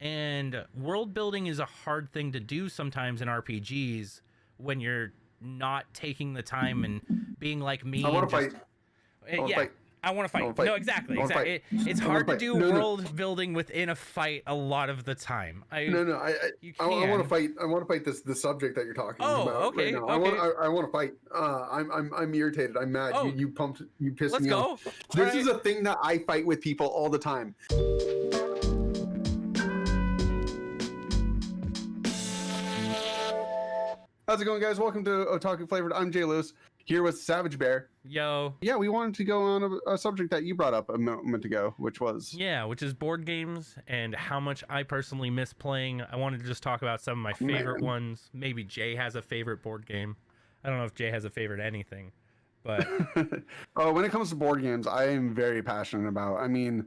And world building is a hard thing to do sometimes in RPGs when you're not taking the time and being like me. I want and to just fight. I want to yeah, fight. I want to I fight. want to fight. No, exactly, I want to exactly. fight. It's I want hard to to fight. do No, no, world building within a fight a lot of the time. no. You I want to can. fight. I want to fight the subject that you're talking Oh, about right okay, now. okay. I want to fight. I'm irritated. I'm mad. Oh, You pissed let's me off. go. All This right. is a thing that I fight with people all the time. How's it going, guys? Welcome to Otaku Flavored. I'm Jay Lewis, here with Savage Bear. Yo. Yeah, we wanted to go on a subject that you brought up a moment ago, which was... Yeah, which is board games and how much I personally miss playing. I wanted to just talk about some of my favorite ones. Maybe Jay has a favorite board game. I don't know if Jay has a favorite anything, but... Oh, when it comes to board games, I am very passionate about. I mean...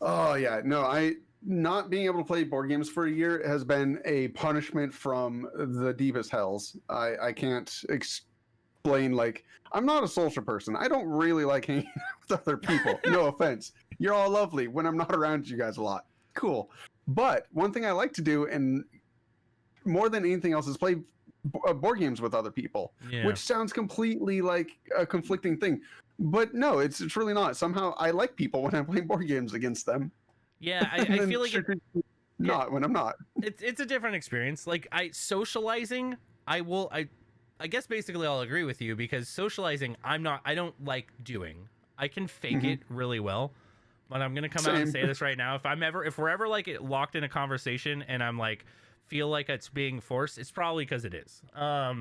Oh, yeah. No, not being able to play board games for a year has been a punishment from the deepest hells. I can't explain, like, I'm not a social person. I don't really like hanging out with other people. No offense. You're all lovely when I'm not around you guys a lot. Cool. But one thing I like to do, and more than anything else, is play board games with other people, which sounds completely like a conflicting thing. But no, it's really not. Somehow I like people when I'm playing board games against them. Yeah, I feel like when I'm not. It's a different experience. Like socializing, I guess basically I'll agree with you because socializing I don't like doing. I can fake it really well, but I'm gonna come out and say this right now. If we're ever like locked in a conversation and I'm like feel like it's being forced, it's probably because it is. But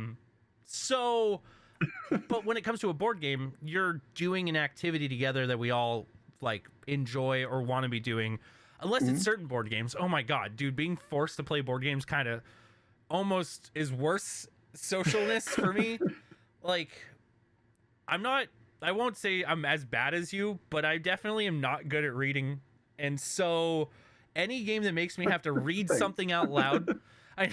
when it comes to a board game, you're doing an activity together that we all like enjoy or want to be doing, unless it's certain board games. Oh my god, dude, being forced to play board games kind of almost is worse socialness for me. Like, I won't say I'm as bad as you, but I definitely am not good at reading. And so any game that makes me have to read something out loud, I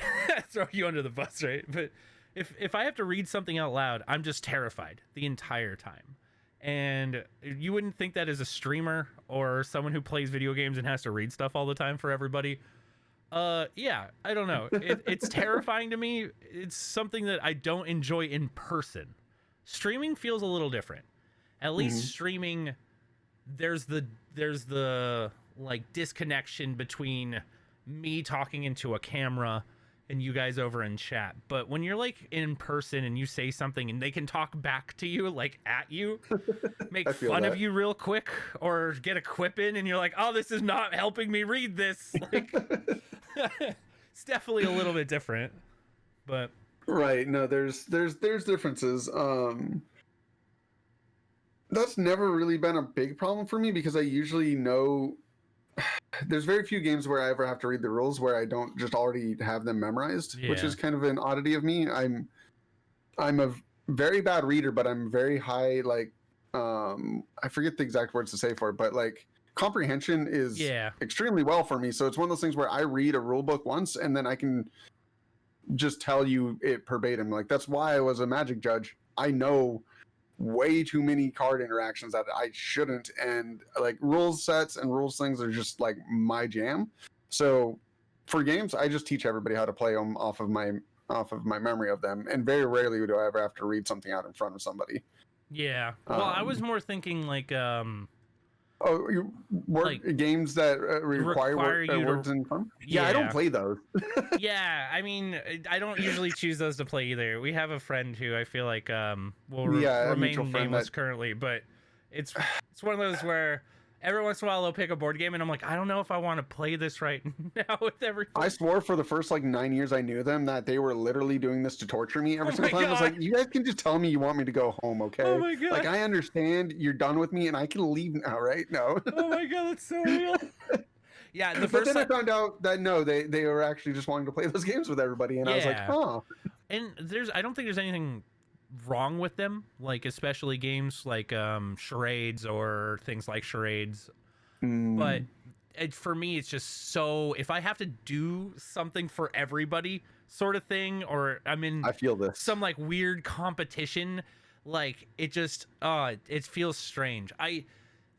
throw you under the bus, right? But if I have to read something out loud, I'm just terrified the entire time. And you wouldn't think that as a streamer or someone who plays video games and has to read stuff all the time for everybody. Yeah, I don't know. It's terrifying to me. It's something that I don't enjoy in person. Streaming feels a little different. At least streaming, there's the like disconnection between me talking into a camera and you guys over in chat. But when you're like in person and you say something and they can talk back to you, like at you, make fun of you real quick or get a quip in and you're like, oh, this is not helping me read this. Like, it's definitely a little bit different, but right. No, there's differences. That's never really been a big problem for me because I usually know there's very few games where I ever have to read the rules where I don't just already have them memorized, which is kind of an oddity of me. I'm a very bad reader, but I'm very high, like, I forget the exact words to say for it, but like comprehension is extremely well for me. So it's one of those things where I read a rule book once and then I can just tell you it verbatim. Like, that's why I was a Magic judge. I know way too many card interactions that I shouldn't, and like rules sets and rules things are just like my jam. So for games, I just teach everybody how to play them off of my memory of them, and very rarely do I ever have to read something out in front of somebody. Yeah. Well, I was more thinking like games that require words in front. Yeah, I don't play those. Yeah, I mean, I don't usually choose those to play either. We have a friend who I feel like will remain nameless currently, but it's one of those where every once in a while they'll pick a board game and I'm like, I don't know if I want to play this right now with everything. I swore for the first like 9 years I knew them that they were literally doing this to torture me every single time. I was like, you guys can just tell me you want me to go home, okay? Oh my god. Like, I understand you're done with me and I can leave now, right? No. Oh my god, that's so real. Yeah, but then I found out that no, they were actually just wanting to play those games with everybody, and I was like, huh. And I don't think there's anything wrong with them, like especially games like charades or things like charades. But for me, it's just so if I have to do something for everybody sort of thing, or I feel this some like weird competition, like it just it feels strange.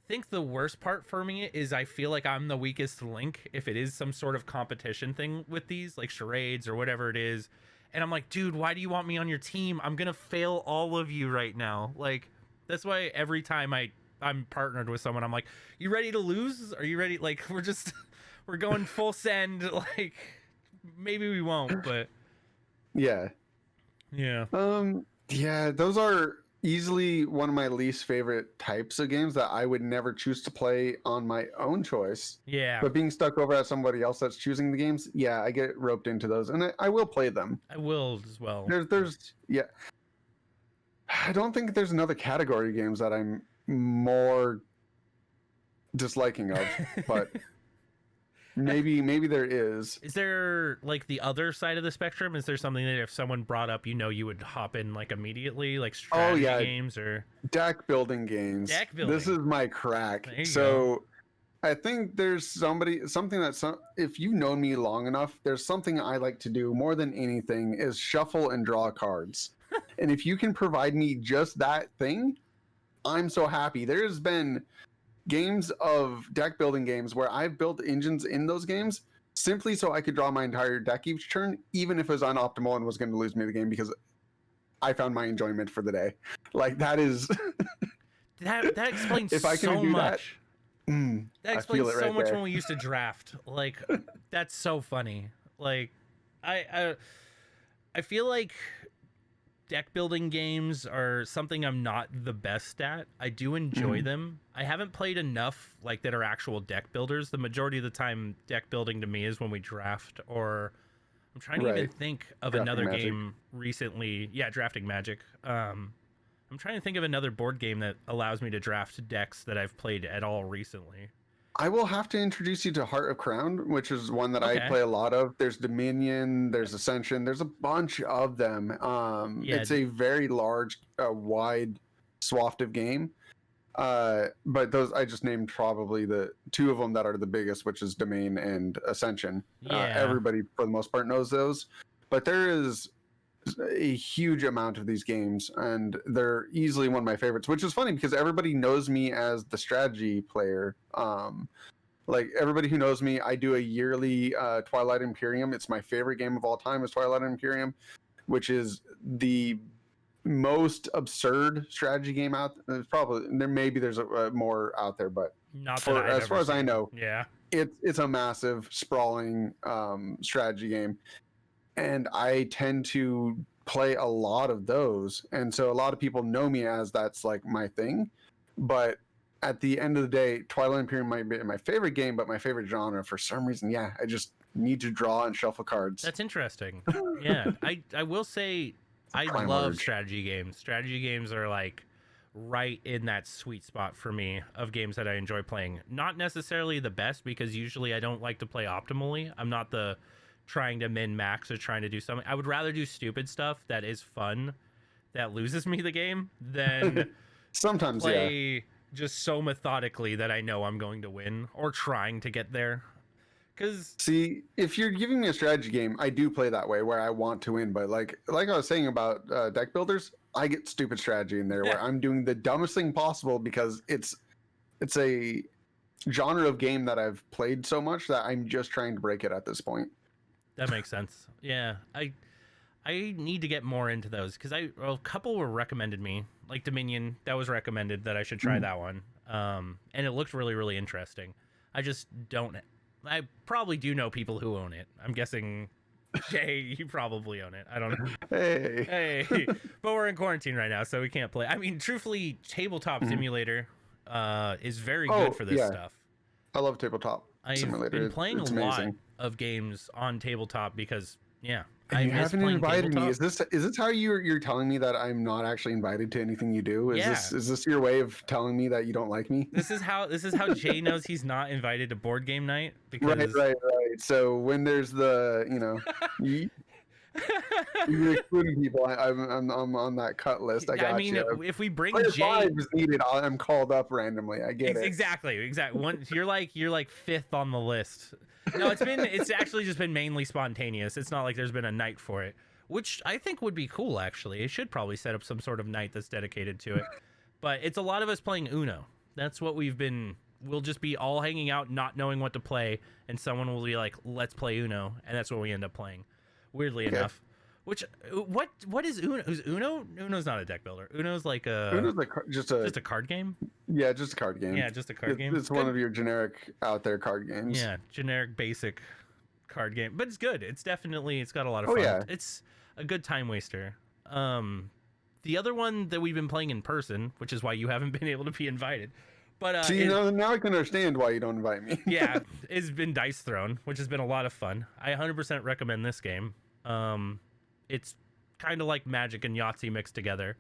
think the worst part for me is I feel like I'm the weakest link if it is some sort of competition thing with these, like charades or whatever it is. And I'm like, dude, why do you want me on your team? I'm gonna fail all of you right now. Like, that's why every time I'm partnered with someone, I'm like, you ready to lose? Are you ready? Like, we're going full send. Like, maybe we won't, but Yeah. yeah. Yeah, those are easily one of my least favorite types of games that I would never choose to play on my own choice. Yeah. But being stuck over at somebody else that's choosing the games, yeah, I get roped into those, and I will play them. I will as well. Yeah. I don't think there's another category of games that I'm more disliking of, but maybe there is. Is there like the other side of the spectrum? Is there something that if someone brought up, you would hop in like immediately, like strategy games or deck building games? Deck building. This is my crack. So I think there's something that's if you've known me long enough, there's something I like to do more than anything is shuffle and draw cards. And if you can provide me just that thing, I'm so happy. There's been games of deck building games where I've built engines in those games simply so I could draw my entire deck each turn, even if it was unoptimal and was going to lose me the game, because I found my enjoyment for the day. Like, that is that explains if I can so do much. That explains so much there. when we used to draft. Like, that's so funny. Like, I feel like deck building games are something I'm not the best at. I do enjoy them. I haven't played enough like that are actual deck builders. The majority of the time, deck building to me is when we draft, or I'm trying to even think of another game recently. Yeah, drafting Magic. I'm trying to think of another board game that allows me to draft decks that I've played at all recently. I will have to introduce you to Heart of Crown, which is one that I play a lot of. There's Dominion, there's Ascension, there's a bunch of them. It's a very large, wide swath of game. But those I just named probably the two of them that are the biggest, which is Domain and Ascension. Everybody for the most part knows those, but there is a huge amount of these games, and they're easily one of my favorites, which is funny because everybody knows me as the strategy player. Like, everybody who knows me, I do a yearly Twilight Imperium. It's my favorite game of all time is Twilight Imperium, which is the most absurd strategy game out there. Probably there's a more out there, but not as far as I know, it's a massive sprawling strategy game. And I tend to play a lot of those. And so a lot of people know me as that's like my thing. But at the end of the day, Twilight Imperium might be my favorite game, but my favorite genre for some reason, I just need to draw and shuffle cards. That's interesting. Yeah. I will say I love strategy games. Strategy games are like right in that sweet spot for me of games that I enjoy playing. Not necessarily the best, because usually I don't like to play optimally. I'm not the trying to min max or trying to do something. I would rather do stupid stuff that is fun that loses me the game than sometimes play just so methodically that I know I'm going to win or trying to get there. Because see, if you're giving me a strategy game, I do play that way where I want to win. But like I was saying about deck builders, I get stupid strategy in there where I'm doing the dumbest thing possible because it's a genre of game that I've played so much that I'm just trying to break it at this point. That makes sense. Yeah, I need to get more into those because a couple were recommended me, like Dominion. That was recommended that I should try that one. And it looked really, really interesting. I just don't. I probably do know people who own it. I'm guessing, Jay, you probably own it. I don't know. Hey, but we're in quarantine right now, so we can't play. I mean, truthfully, Tabletop Simulator is very good for this stuff. I love Tabletop Simulator. I've been playing a lot of games on tabletop because you haven't invited me. Is this how you're telling me that I'm not actually invited to anything you do? Is this your way of telling me that you don't like me? This is how Jay knows he's not invited to board game night, because right. So when there's the you're excluding people, I'm on that cut list. I mean, if we bring Player Jay, 5 is needed, I'm called up randomly. I get it. Exactly. You're like fifth on the list. No, it's actually just been mainly spontaneous. It's not like there's been a night for it, which I think would be cool. Actually, it should probably set up some sort of night that's dedicated to it. But it's a lot of us playing Uno. That's what we'll just be all hanging out, not knowing what to play, and someone will be like, let's play Uno, and that's what we end up playing, weirdly enough. Which, what is Uno? Is Uno? Uno's not a deck builder. Uno's like Uno's like just a card game. Yeah, just a card game. Yeah, just a card game. It's one of your generic out there card games. Yeah, generic basic card game, but it's good. It's got a lot of fun. Yeah. It's a good time waster. The other one that we've been playing in person, which is why you haven't been able to be invited. But now I can understand why you don't invite me. Yeah, it's been Dice Throne, which has been a lot of fun. I 100% recommend this game. It's kind of like Magic and Yahtzee mixed together,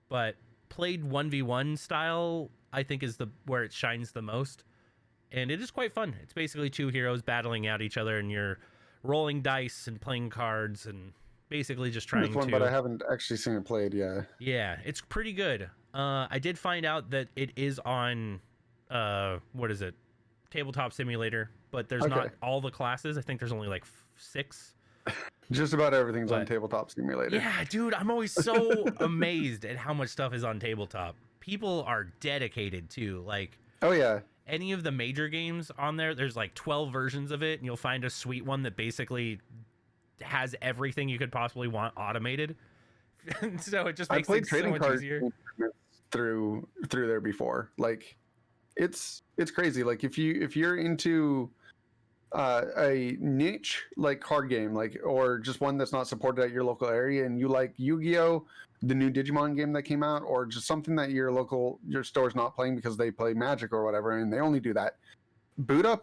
but played 1v1 style, I think is where it shines the most. And it is quite fun. It's basically two heroes battling at each other, and you're rolling dice and playing cards and basically just trying to... But I haven't actually seen it played, yeah. Yeah, it's pretty good. I did find out that it is on, what is it? Tabletop Simulator, but there's not all the classes. I think there's only like 6. Just about everything's on Tabletop Simulator. Yeah, dude, I'm always so amazed at how much stuff is on Tabletop. People are dedicated too. Like, oh yeah, any of the major games on there's like 12 versions of it, and you'll find a sweet one that basically has everything you could possibly want automated. So it just makes things so much easier. Through there before. Like, it's crazy. Like, if you're into a niche like card game, like, or just one that's not supported at your local area, and you like Yu-Gi-Oh, the new Digimon game that came out, or just something that your store's not playing because they play Magic or whatever, and they only do that, boot up,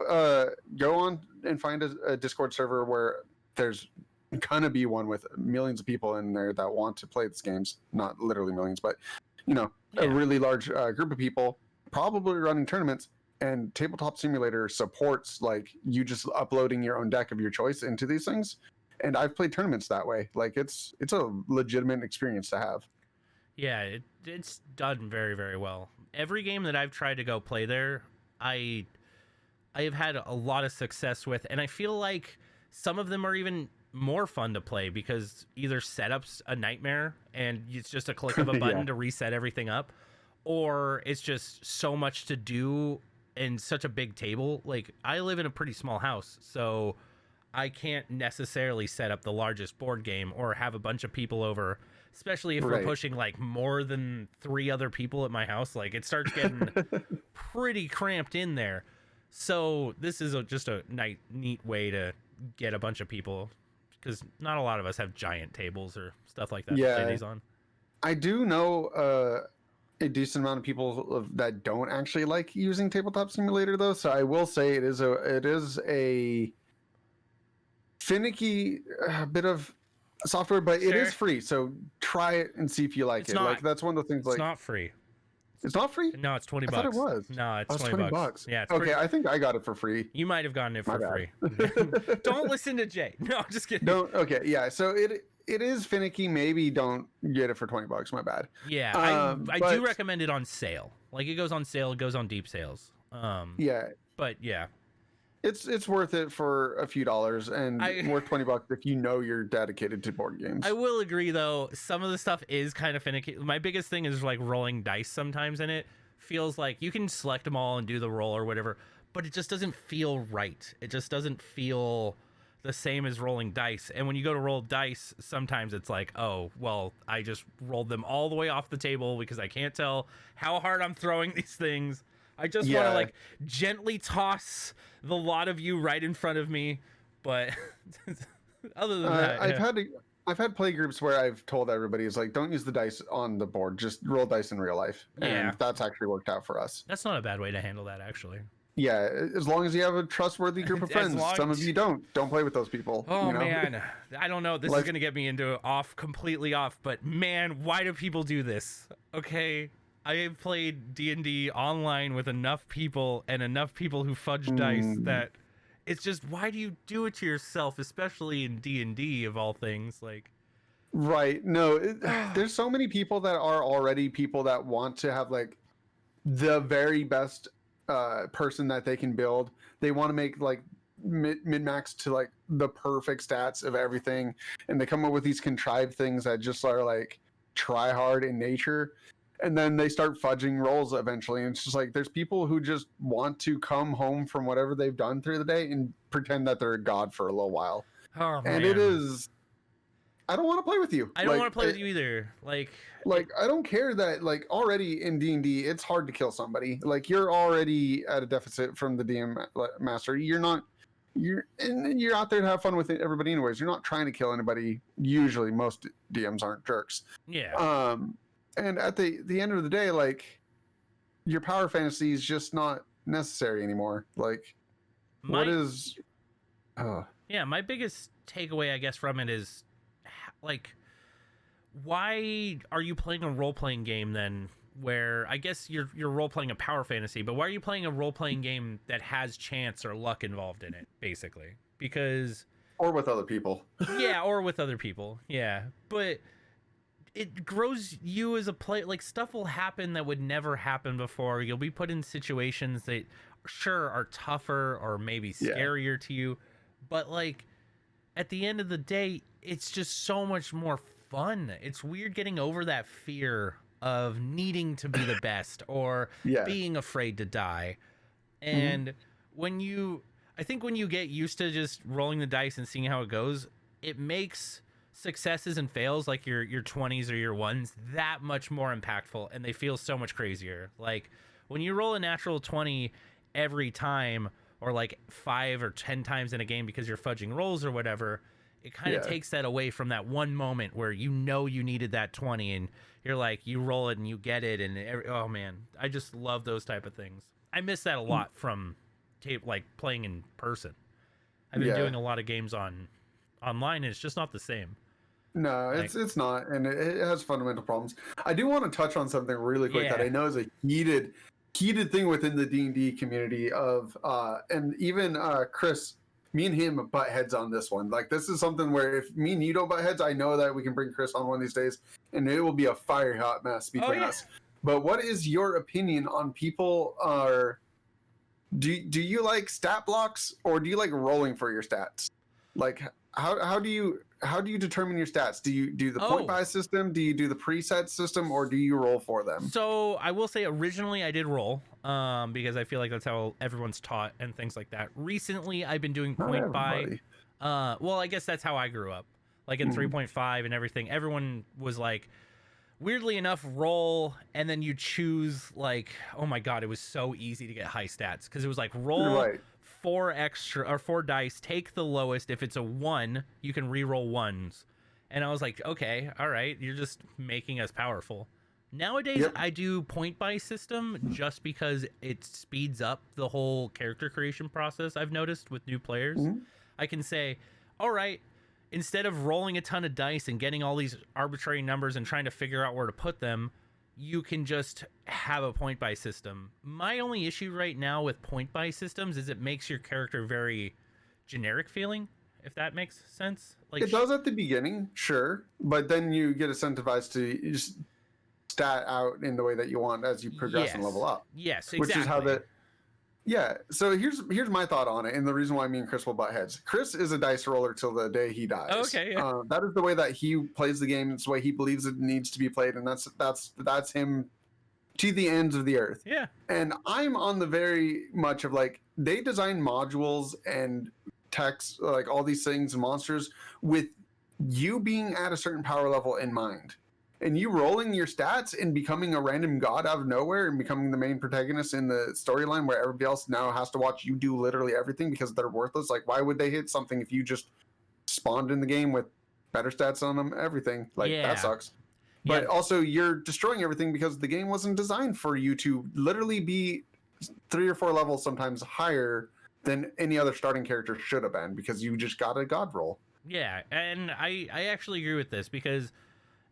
go on and find a Discord server where there's gonna be one with millions of people in there that want to play these games. Not literally millions, but a really large group of people probably running tournaments. And Tabletop Simulator supports like you just uploading your own deck of your choice into these things. And I've played tournaments that way. Like, it's a legitimate experience to have. Yeah, it's done very, very well. Every game that I've tried to go play there, I have had a lot of success with, and I feel like some of them are even more fun to play because either setup's a nightmare and it's just a click of a button to reset everything up, or it's just so much to do and such a big table. Like, I live in a pretty small house, so I can't necessarily set up the largest board game or have a bunch of people over, especially if we're pushing like more than 3 other people at my house. Like, it starts getting pretty cramped in there. So this is just a neat way to get a bunch of people, because not a lot of us have giant tables or stuff like that to play these on. I do know a decent amount of people that don't actually like using Tabletop Simulator, though. So I will say it is a finicky bit of software, but it is free. So try it and see if you like it. Like, that's one of the things. It's not free. It's not free? No, it's $20. I thought it was. No, it's $20. Yeah. It's okay, I think I got it for free. You might have gotten it for free. Don't listen to Jay. No, I'm just kidding. Okay, yeah. So it is finicky. Maybe don't get it for $20. My bad. Yeah, I do recommend it on sale. Like, it goes on sale. It goes on deep sales. Yeah. But yeah. It's worth it for a few dollars, and worth $20 if you know you're dedicated to board games. I will agree, though, some of the stuff is kind of finicky. My biggest thing is like rolling dice sometimes, and it feels like you can select them all and do the roll or whatever, but it just doesn't feel right. It just doesn't feel the same as rolling dice. And when you go to roll dice, sometimes it's like, oh, well, I just rolled them all the way off the table because I can't tell how hard I'm throwing these things. I just want to like gently toss the lot of you right in front of me, but other than that, I've had play groups where I've told everybody, is like, don't use the dice on the board, just roll dice in real life. And that's actually worked out for us. That's not a bad way to handle that, actually. Yeah, as long as you have a trustworthy group of friends. Some of you don't play with those people. Oh, man, I don't know. This is gonna get me into completely off, but man, why do people do this? Okay, I have played D&D online with enough people and enough people who fudge dice that it's just, why do you do it to yourself, especially in D&D of all things? Like, right? No, there's so many people that are already people that want to have like the very best person that they can build. They want to make like min-max to like the perfect stats of everything, and they come up with these contrived things that just are like try hard in nature. and then they start fudging rolls eventually. And it's just like there's people who just want to come home from whatever they've done through the day and pretend that they're a god for a little while. Oh, and man. it is. I don't want to play with you. I don't want to play with you either. I don't care that already in D&D it's hard to kill somebody. Like you're already at a deficit from the DM master. You're out there to have fun with everybody anyways. You're not trying to kill anybody. Usually most DMs aren't jerks. Yeah. And at the end of the day, like your power fantasy is just not necessary anymore. Like what is Yeah, my biggest takeaway I guess from it is like, why are you playing a role-playing game then where I guess you're role-playing a power fantasy, but why are you playing a role-playing game that has chance or luck involved in it, basically? Because... Or with other people. Yeah, or with other people. Yeah, but it grows you as a player. Like, stuff will happen that would never happen before. You'll be put in situations that, sure, are tougher or maybe scarier to you, but, like, at the end of the day, it's just so much more fun. It's weird getting over that fear of needing to be the best or being afraid to die. And I think when you get used to just rolling the dice and seeing how it goes, it makes successes and fails like your 20s or your 1s that much more impactful, and they feel so much crazier. Like when you roll a natural 20 every time, or like 5 or 10 times in a game because you're fudging rolls or whatever, it kind of takes that away from that one moment where you needed that 20 and you're like, you roll it and you get it. And oh man, I just love those type of things. I miss that a lot from like playing in person. I've been doing a lot of games online and it's just not the same. No, it's not, and it has fundamental problems. I do want to touch on something really quick that I know is a heated thing within the D&D community of and even Chris, me and him butt heads on this one. Like this is something where if me and you don't butt heads, I know that we can bring Chris on one of these days and it will be a fire hot mess between us. But what is your opinion on people do you like stat blocks or do you like rolling for your stats? Like how do you determine your stats? Do you do the point buy system? Do you do the preset system, or do you roll for them? So I will say originally I did roll, because I feel like that's how everyone's taught and things like that. Recently I've been doing point buy. Well, I guess that's how I grew up. Like in 3.5 and everything, everyone was like, weirdly enough, roll and then you choose like, oh my god, it was so easy to get high stats because it was like roll 4 dice, take the lowest. If it's a 1, you can re-roll 1s. And I was like, okay, all right, you're just making us powerful. Nowadays I do point buy system just because it speeds up the whole character creation process. I've noticed with new players, I can say, all right, instead of rolling a ton of dice and getting all these arbitrary numbers and trying to figure out where to put them, you can just have a point buy system. My only issue right now with point buy systems is it makes your character very generic feeling, if that makes sense. Like it does at the beginning, sure, but then you get incentivized to just stat out in the way that you want as you progress and level up. Yes, exactly. Which is how that. Yeah, so here's my thought on it, and the reason why me and Chris will butt heads. Chris is a dice roller till the day he dies. Okay. Yeah. That is the way that he plays the game. It's the way he believes it needs to be played, and that's him to the ends of the earth. Yeah. And I'm on the very much of like they design modules and text, like all these things and monsters with you being at a certain power level in mind. And you rolling your stats and becoming a random god out of nowhere and becoming the main protagonist in the storyline where everybody else now has to watch you do literally everything because they're worthless. Like, why would they hit something if you just spawned in the game with better stats on them, everything? Like, that sucks. But also, you're destroying everything because the game wasn't designed for you to literally be 3 or 4 levels sometimes higher than any other starting character should have been because you just got a god roll. Yeah, and I actually agree with this because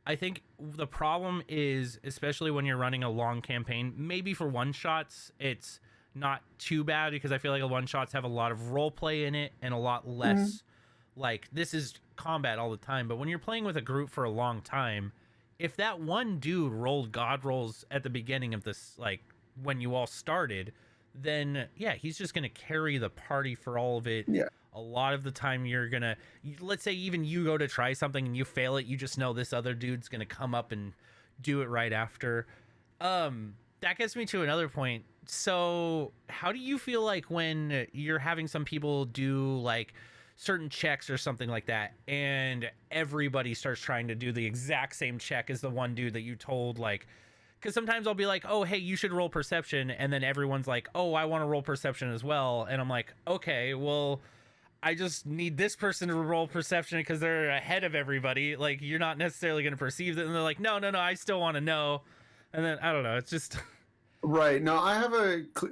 I think the problem is, especially when you're running a long campaign, maybe for one-shots, it's not too bad because I feel like one-shots have a lot of role play in it and a lot less, like, this is combat all the time. But when you're playing with a group for a long time, if that one dude rolled god rolls at the beginning of this, like, when you all started, then, yeah, he's just going to carry the party for all of it. Yeah. A lot of the time you're gonna, let's say even you go to try something and you fail it, you just know this other dude's gonna come up and do it right after. That gets me to another point. So, how do you feel like when you're having some people do like certain checks or something like that, and everybody starts trying to do the exact same check as the one dude that you told, like, because sometimes I'll be like, oh, hey, you should roll perception. And then everyone's like, oh, I want to roll perception as well. And I'm like, okay, well, I just need this person to roll perception because they're ahead of everybody. Like, you're not necessarily going to perceive that. And they're like, no, I still want to know. And then I don't know. It's just Right. No, I have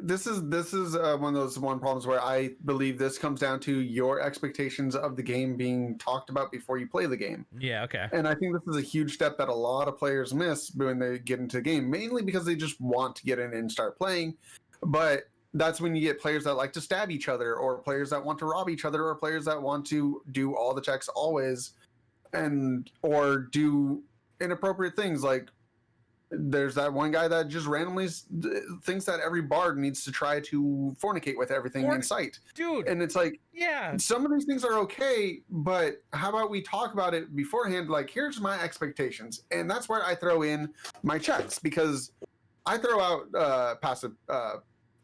this is one of those problems where I believe this comes down to your expectations of the game being talked about before you play the game. yeah, okay. And I think this is a huge step that a lot of players miss when they get into the game, mainly because they just want to get in and start playing. But that's when you get players that like to stab each other, or players that want to rob each other, or players that want to do all the checks always, and or do inappropriate things. Like, there's that one guy that just randomly thinks that every bard needs to try to fornicate with everything in sight. Dude. And it's like, yeah, some of these things are okay, but how about we talk about it beforehand? Like, here's my expectations. And that's where I throw in my checks, because I throw out passive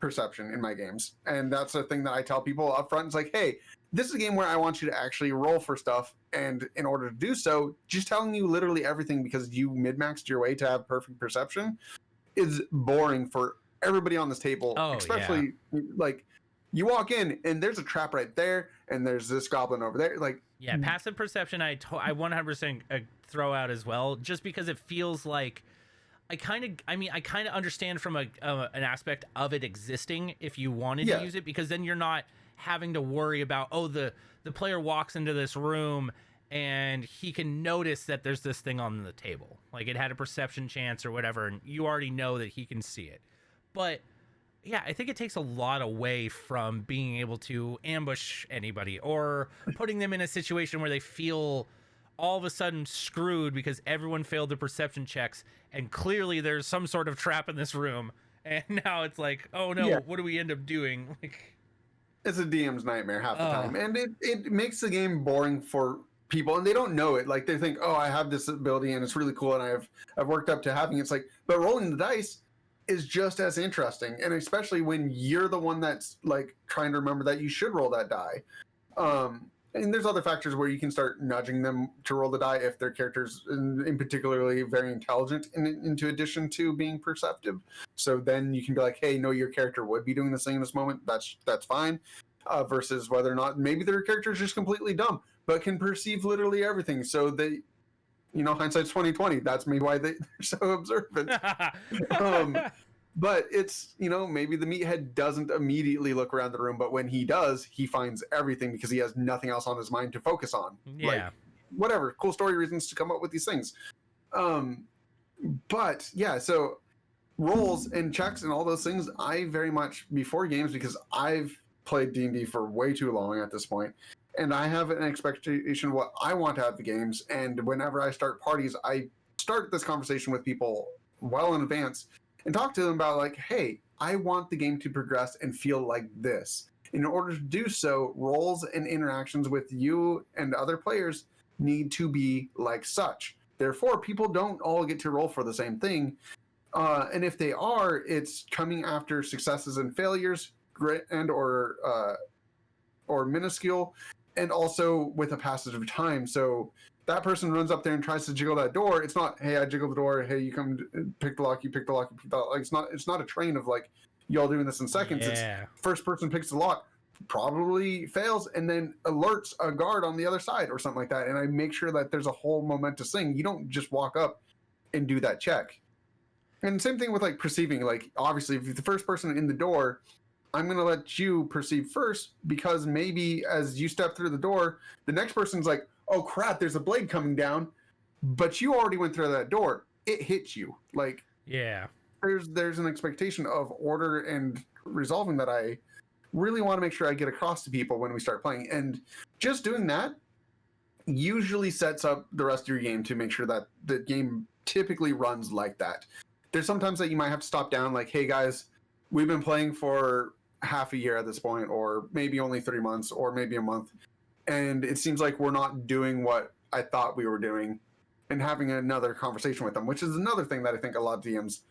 perception in my games. And that's the thing that I tell people up front. It's like, hey, this is a game where I want you to actually roll for stuff. And in order to do so, just telling you literally everything because you min-maxed your way to have perfect perception is boring for everybody on this table. Oh, especially like, you walk in and there's a trap right there and there's this goblin over there. Like, yeah, passive perception I 100% throw out as well, just because it feels like I kind of understand from an aspect of it existing if you wanted to use it, because then you're not having to worry about, oh, the player walks into this room and he can notice that there's this thing on the table, like it had a perception chance or whatever, and you already know that he can see it. But yeah, I think it takes a lot away from being able to ambush anybody or putting them in a situation where they feel all of a sudden screwed because everyone failed the perception checks and clearly there's some sort of trap in this room, and now it's like, oh no, what do we end up doing? Like, it's a DM's nightmare half the time, and it makes the game boring for people, and they don't know it. Like, they think, oh, I have this ability and it's really cool and I've worked up to having it. It's like, but rolling the dice is just as interesting, and especially when you're the one that's like trying to remember that you should roll that die. And there's other factors where you can start nudging them to roll the die if their characters in particularly very intelligent, into addition to being perceptive. So then you can be like, hey, no, your character would be doing this thing in this moment. That's fine. Versus whether or not maybe their character is just completely dumb but can perceive literally everything. So they, hindsight's 2020. That's maybe why they're so observant. But it's, maybe the meathead doesn't immediately look around the room, but when he does, he finds everything because he has nothing else on his mind to focus on. Yeah. Like, whatever, cool story reasons to come up with these things. But yeah, so rolls and checks and all those things, I very much, before games, because I've played D&D for way too long at this point, and I have an expectation of what I want to have the games. And whenever I start parties, I start this conversation with people well in advance and talk to them about, like, hey, I want the game to progress and feel like this. In order to do so, roles and interactions with you and other players need to be like such. Therefore, people don't all get to roll for the same thing. And if they are, it's coming after successes and failures, grit and or minuscule, and also with a passage of time. So that person runs up there and tries to jiggle that door. It's not, hey, I jiggle the door. Hey, you come pick the lock. You pick the lock. You pick the lock. Like, it's not a train of like you all doing this in seconds. Yeah. It's first person picks the lock, probably fails, and then alerts a guard on the other side or something like that. And I make sure that there's a whole momentous thing. You don't just walk up and do that check. And same thing with like perceiving. Like, obviously, if you're the first person in the door, I'm going to let you perceive first, because maybe as you step through the door, the next person's like, oh crap, there's a blade coming down, but you already went through that door. It hit you. Like, yeah, there's an expectation of order and resolving that I really want to make sure I get across to people when we start playing. And just doing that usually sets up the rest of your game to make sure that the game typically runs like that. There's sometimes that you might have to stop down, like, hey guys, we've been playing for half a year at this point, or maybe only 3 months, or maybe a month, and it seems like we're not doing what I thought we were doing, and having another conversation with them, which is another thing that I think a lot of DMs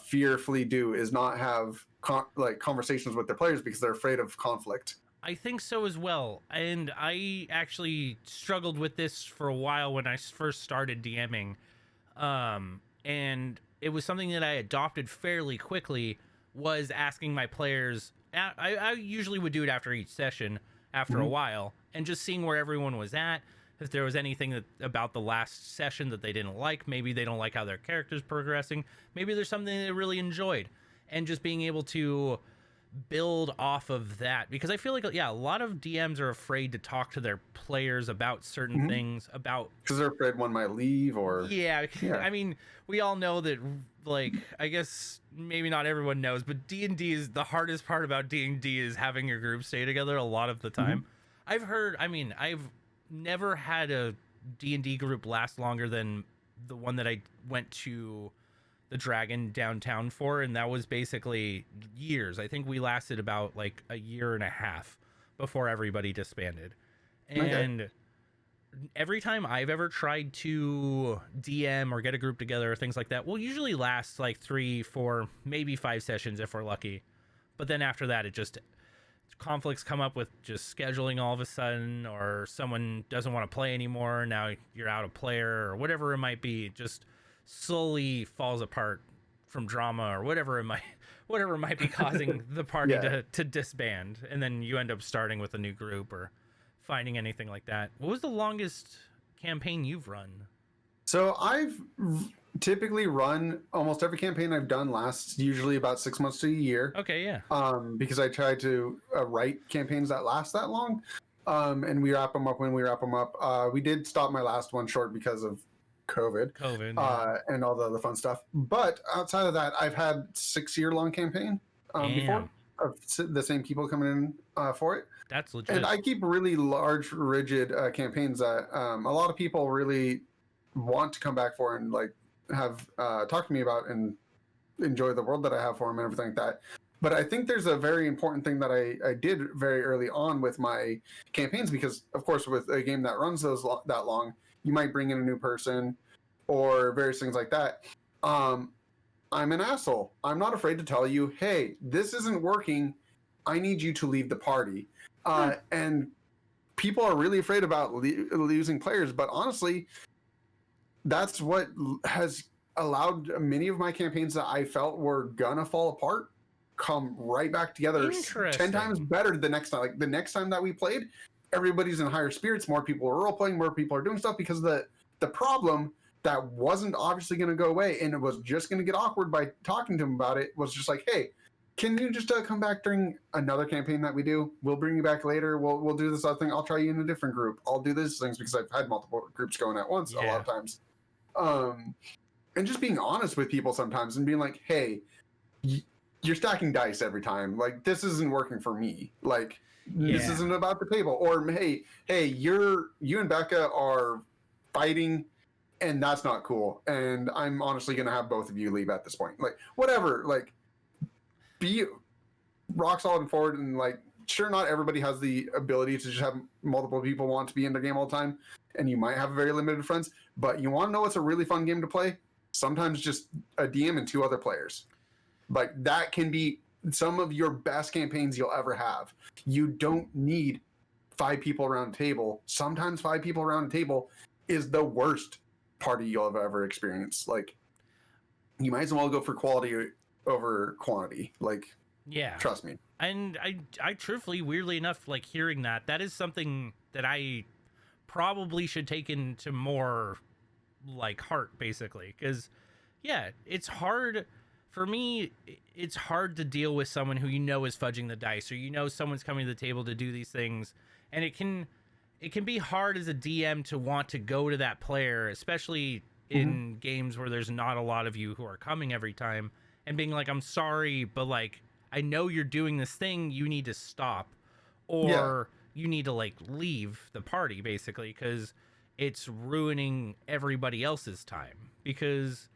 fearfully do is not have conversations with their players because they're afraid of conflict. I think so as well. And I actually struggled with this for a while when I first started DMing. And it was something that I adopted fairly quickly, was asking my players. I usually would do it after each session, after a while, and just seeing where everyone was at. If there was anything about the last session that they didn't like, maybe they don't like how their character's progressing, maybe there's something they really enjoyed, and just being able to build off of that. Because I feel like, yeah, a lot of DMs are afraid to talk to their players about certain things, about because they're afraid one might leave, or yeah. I mean, we all know that, like, I guess maybe not everyone knows, but D&D is the hardest part about D&D is having your group stay together a lot of the time. I've never had a D&D group last longer than the one that I went to the Dragon downtown for, and that was basically years. I think we lasted about like a year and a half before everybody disbanded. And every time I've ever tried to DM or get a group together or things like that, we'll usually last like 3, 4, maybe 5 sessions if we're lucky. But then after that, it just conflicts come up with just scheduling all of a sudden, or someone doesn't want to play anymore. Now you're out of player or whatever it might be. It just slowly falls apart from drama or whatever it might be causing the party to disband. And then you end up starting with a new group or finding anything like that. What was the longest campaign you've run? So I've typically run almost every campaign I've done lasts usually about 6 months to a year. Okay, yeah. Because I try to write campaigns that last that long, and we wrap them up when we wrap them up. We did stop my last one short because of COVID, and all the other fun stuff. But outside of that, I've had 6-year-long campaign before, of the same people coming in for it. That's legit. And I keep really large, rigid campaigns that a lot of people really want to come back for and like have talked to me about and enjoy the world that I have for them and everything like that. But I think there's a very important thing that I did very early on with my campaigns, because of course with a game that runs that long, you might bring in a new person or various things like that. I'm an asshole. I'm not afraid to tell you, hey, this isn't working. I need you to leave the party. And people are really afraid about losing players, but honestly, that's what has allowed many of my campaigns that I felt were gonna fall apart come right back together 10 times better the next time. Like the next time that we played, everybody's in higher spirits, more people are role playing, more people are doing stuff, because the problem that wasn't obviously going to go away and it was just going to get awkward by talking to them about it was just like, hey, can you just come back during another campaign that we do? We'll bring you back later. We'll do this other thing. I'll try you in a different group. I'll do these things, because I've had multiple groups going at once a lot of times. And just being honest with people sometimes and being like, hey, you're stacking dice every time. Like, this isn't working for me. Like, this isn't about the table. Or, hey, you and Becca are fighting, and that's not cool. And I'm honestly going to have both of you leave at this point. Like, whatever. Like, be rock solid and forward. And, like, sure, not everybody has the ability to just have multiple people want to be in their game all the time. And you might have very limited friends. But you want to know what's a really fun game to play? Sometimes just a DM and 2 other players. Like, that can be some of your best campaigns you'll ever have. You don't need 5 people around a table. Sometimes 5 people around a table is the worst party you'll have ever experienced. Like, you might as well go for quality over quantity. Like, trust me. And I truthfully, weirdly enough, like, hearing that is something that I probably should take into more like heart, basically, because it's hard. For me, it's hard to deal with someone who is fudging the dice, or someone's coming to the table to do these things, and it can be hard as a DM to want to go to that player, especially in games where there's not a lot of you who are coming every time, and being like, I'm sorry, but like, I know you're doing this thing, you need to stop, or you need to like leave the party, basically, because it's ruining everybody else's time. Because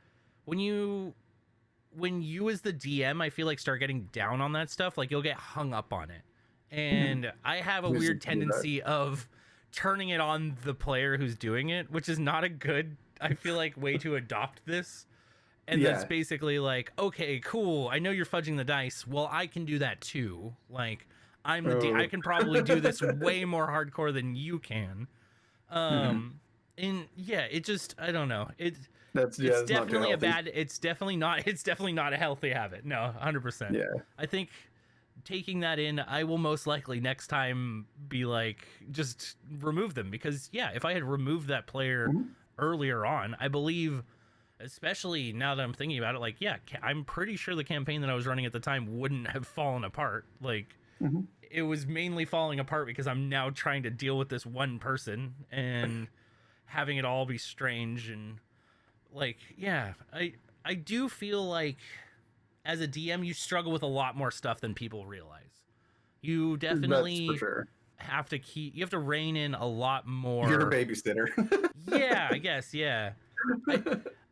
when you as the DM, I feel like, start getting down on that stuff, like, you'll get hung up on it. And I have a weird tendency of turning it on the player who's doing it, which is not a good, I feel like, way to adopt this. And that's basically like, okay, cool, I know you're fudging the dice, well, I can do that too. Like, I can probably do this way more hardcore than you can. And yeah, it just, I don't know, it's definitely it's definitely not a healthy habit. No, 100%. Yeah. I think taking that in, I will most likely next time be like, just remove them, because yeah, if I had removed that player earlier on, I believe, especially now that I'm thinking about it, like, yeah, I'm pretty sure the campaign that I was running at the time wouldn't have fallen apart. Like, it was mainly falling apart because I'm now trying to deal with this one person and having it all be strange. And like, yeah, I do feel like as a DM, you struggle with a lot more stuff than people realize. You definitely have to rein in a lot more. You're a babysitter. Yeah, I guess, yeah.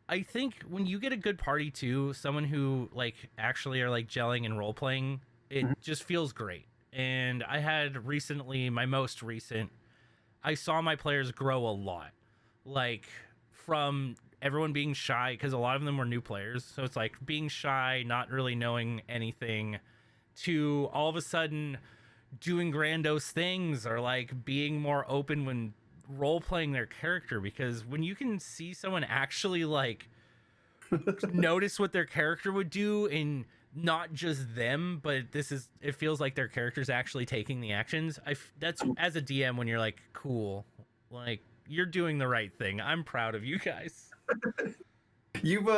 I think when you get a good party too, someone who like actually are like gelling and role playing, it just feels great. And I had recently, my most recent, I saw my players grow a lot. Like, from everyone being shy, because a lot of them were new players, so it's like being shy, not really knowing anything, to all of a sudden doing grandiose things, or like being more open when role playing their character. Because when you can see someone actually like notice what their character would do, and not just them, but it feels like their character's actually taking the actions. That's, as a DM, when you're like, cool, like, you're doing the right thing, I'm proud of you guys. You've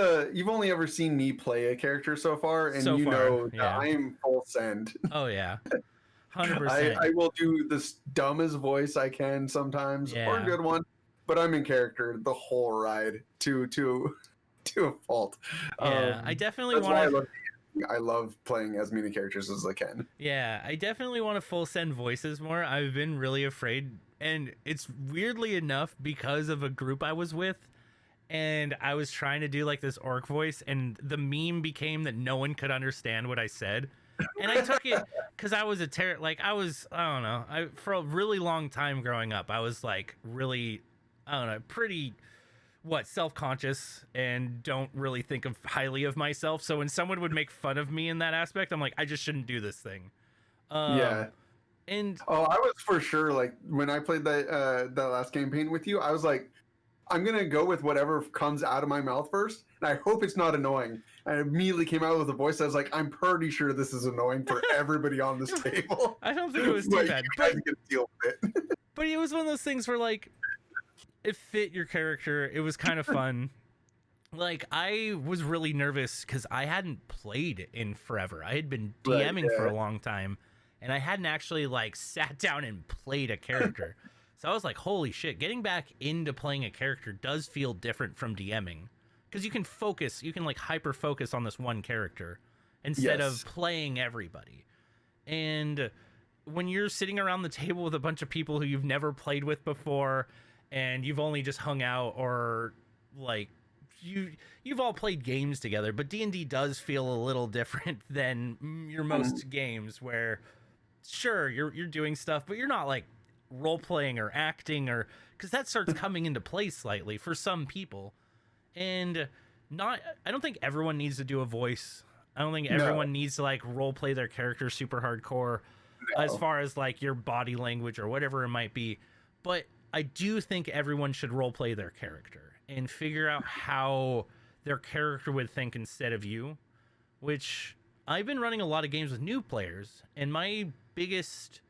only ever seen me play a character so far, and so know that I am full send. Oh yeah, 100%. I will do the dumbest voice I can sometimes, or a good one, but I'm in character the whole ride to a fault. Yeah, I definitely want to. I love playing as many characters as I can. Yeah, I definitely want to full send voices more. I've been really afraid, and it's weirdly enough because of a group I was with, and I was trying to do like this orc voice, and the meme became that no one could understand what I said. And I took it because I was I don't know, for a really long time growing up, I was like really, I don't know, pretty self-conscious, and don't really think of highly of myself. So when someone would make fun of me in that aspect, I'm like, I just shouldn't do this thing. Yeah. And I was for sure, like, when I played that last campaign with you, I was like, I'm gonna go with whatever comes out of my mouth first, and I hope it's not annoying. I immediately came out with a voice. I was like, I'm pretty sure this is annoying for everybody on this table. I don't think it was too bad. But you deal with it. But it was one of those things where, like, it fit your character. It was kind of fun. Like, I was really nervous because I hadn't played in forever. I had been DMing for a long time, and I hadn't actually like sat down and played a character. So I was like, holy shit, getting back into playing a character does feel different from DMing, because you can like hyper focus on this one character instead of playing everybody. And when you're sitting around the table with a bunch of people who you've never played with before, and you've only just hung out, or like you've all played games together, but D&D does feel a little different than your most games, where sure, you're doing stuff, but you're not like role playing or acting, or because that starts coming into play slightly for some people. And I don't think everyone needs to do a voice. I don't think everyone needs to like role play their character super hardcore as far as like your body language or whatever it might be. But I do think everyone should role play their character and figure out how their character would think instead of you, which I've been running a lot of games with new players, and my biggest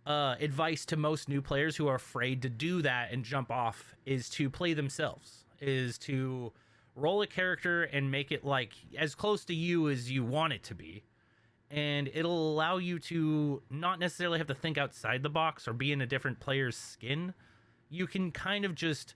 advice to most new players who are afraid to do that and jump off is to play themselves, is to roll a character and make it like as close to you as you want it to be. And it'll allow you to not necessarily have to think outside the box or be in a different player's skin. You can kind of just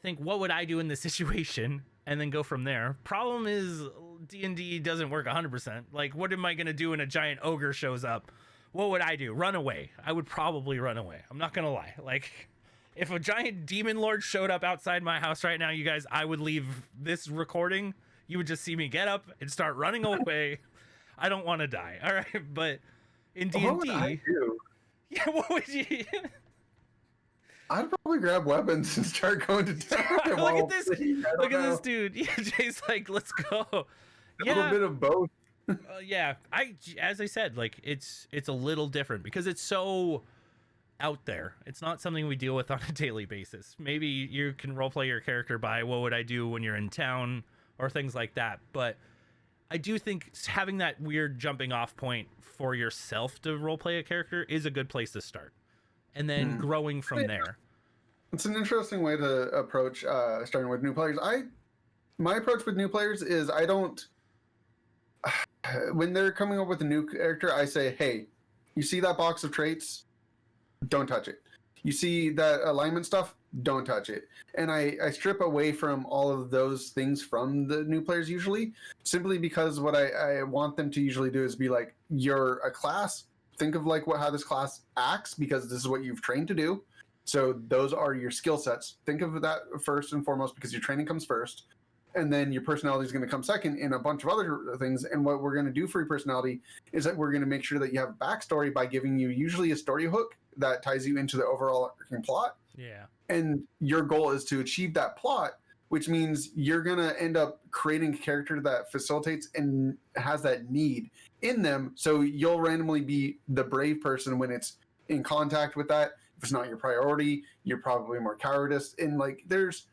think, what would I do in this situation? And then go from there. Problem is, D&D doesn't work 100%. Like, what am I going to do when a giant ogre shows up? What would I do? Run away. I would probably run away. I'm not going to lie. Like, if a giant demon lord showed up outside my house right now, you guys, I would leave this recording. You would just see me get up and start running away. I don't want to die. All right. But in D&D, what would I do? Yeah, what would you? I'd probably grab weapons and start going to town. Look at this. I Look don't at this know. dude. Yeah, Jay's like, let's go. A little Yeah. bit of both. Yeah. As I said, like it's a little different because it's so out there. It's not something we deal with on a daily basis. Maybe you can roleplay your character by what would I do when you're in town or things like that. But I do think having that weird jumping off point for yourself to roleplay a character is a good place to start. And then growing from there. It's an interesting way to approach starting with new players. My approach with new players is I don't when they're coming up with a new character, I say, hey, you see that box of traits? Don't touch it. You see that alignment stuff? Don't touch it. And I strip away from all of those things from the new players usually, simply because what I want them to usually do is be like, you're a class. Think of like how this class acts because this is what you've trained to do. So those are your skill sets. Think of that first and foremost because your training comes first. And then your personality is going to come second in a bunch of other things. And what we're going to do for your personality is that we're going to make sure that you have a backstory by giving you usually a story hook that ties you into the overall plot. Yeah. And your goal is to achieve that plot, which means you're going to end up creating a character that facilitates and has that need in them. So you'll randomly be the brave person when it's in contact with that. If it's not your priority, you're probably more cowardice. And like there's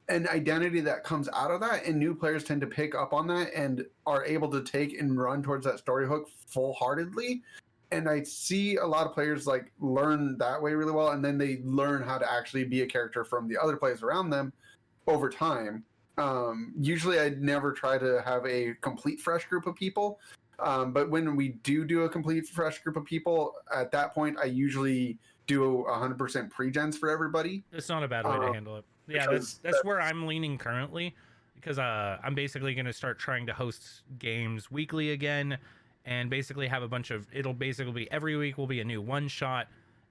an identity that comes out of that, and new players tend to pick up on that and are able to take and run towards that story hook full-heartedly. And I see a lot of players like learn that way really well, and then they learn how to actually be a character from the other players around them over time. Usually I'd never try to have a complete fresh group of people, but when we do a complete fresh group of people, at that point I usually do 100% pre-gens for everybody. It's not a bad way to handle it. Yeah, that's where I'm leaning currently, because I'm basically going to start trying to host games weekly again, and basically have a bunch of, it'll basically be every week will be a new one shot.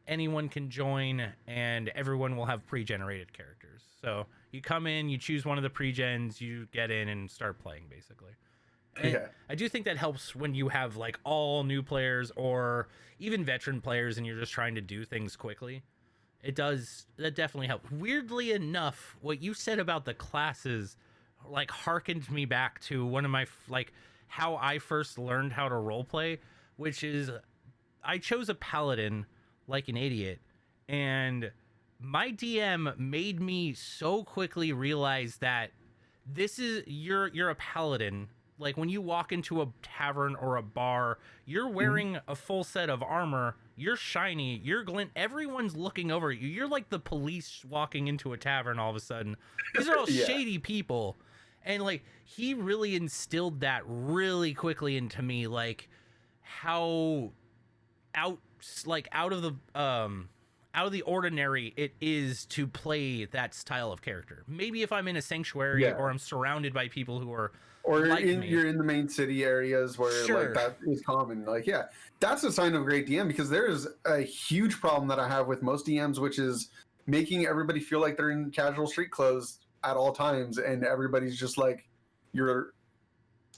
Anyone can join, and everyone will have pre-generated characters. So you come in, you choose one of the pre-gens, you get in and start playing basically. And Yeah. I do think that helps when you have like all new players or even veteran players and you're just trying to do things quickly. That definitely helps. Weirdly enough, what you said about the classes like harkened me back to one of my like how I first learned how to roleplay, which is I chose a paladin like an idiot, and my DM made me so quickly realize that this is you're a paladin. Like when you walk into a tavern or a bar, you're wearing a full set of armor, you're shiny, you're glint, everyone's looking over at you. You're like the police walking into a tavern all of a sudden. These are all shady people. And like he really instilled that really quickly into me, like how out of the ordinary it is to play that style of character. Maybe if I'm in a sanctuary or I'm surrounded by people who are or like you're in the main city areas where like that is common. Like, yeah, that's a sign of a great DM, because there is a huge problem that I have with most DMs, which is making everybody feel like they're in casual street clothes at all times, and everybody's just like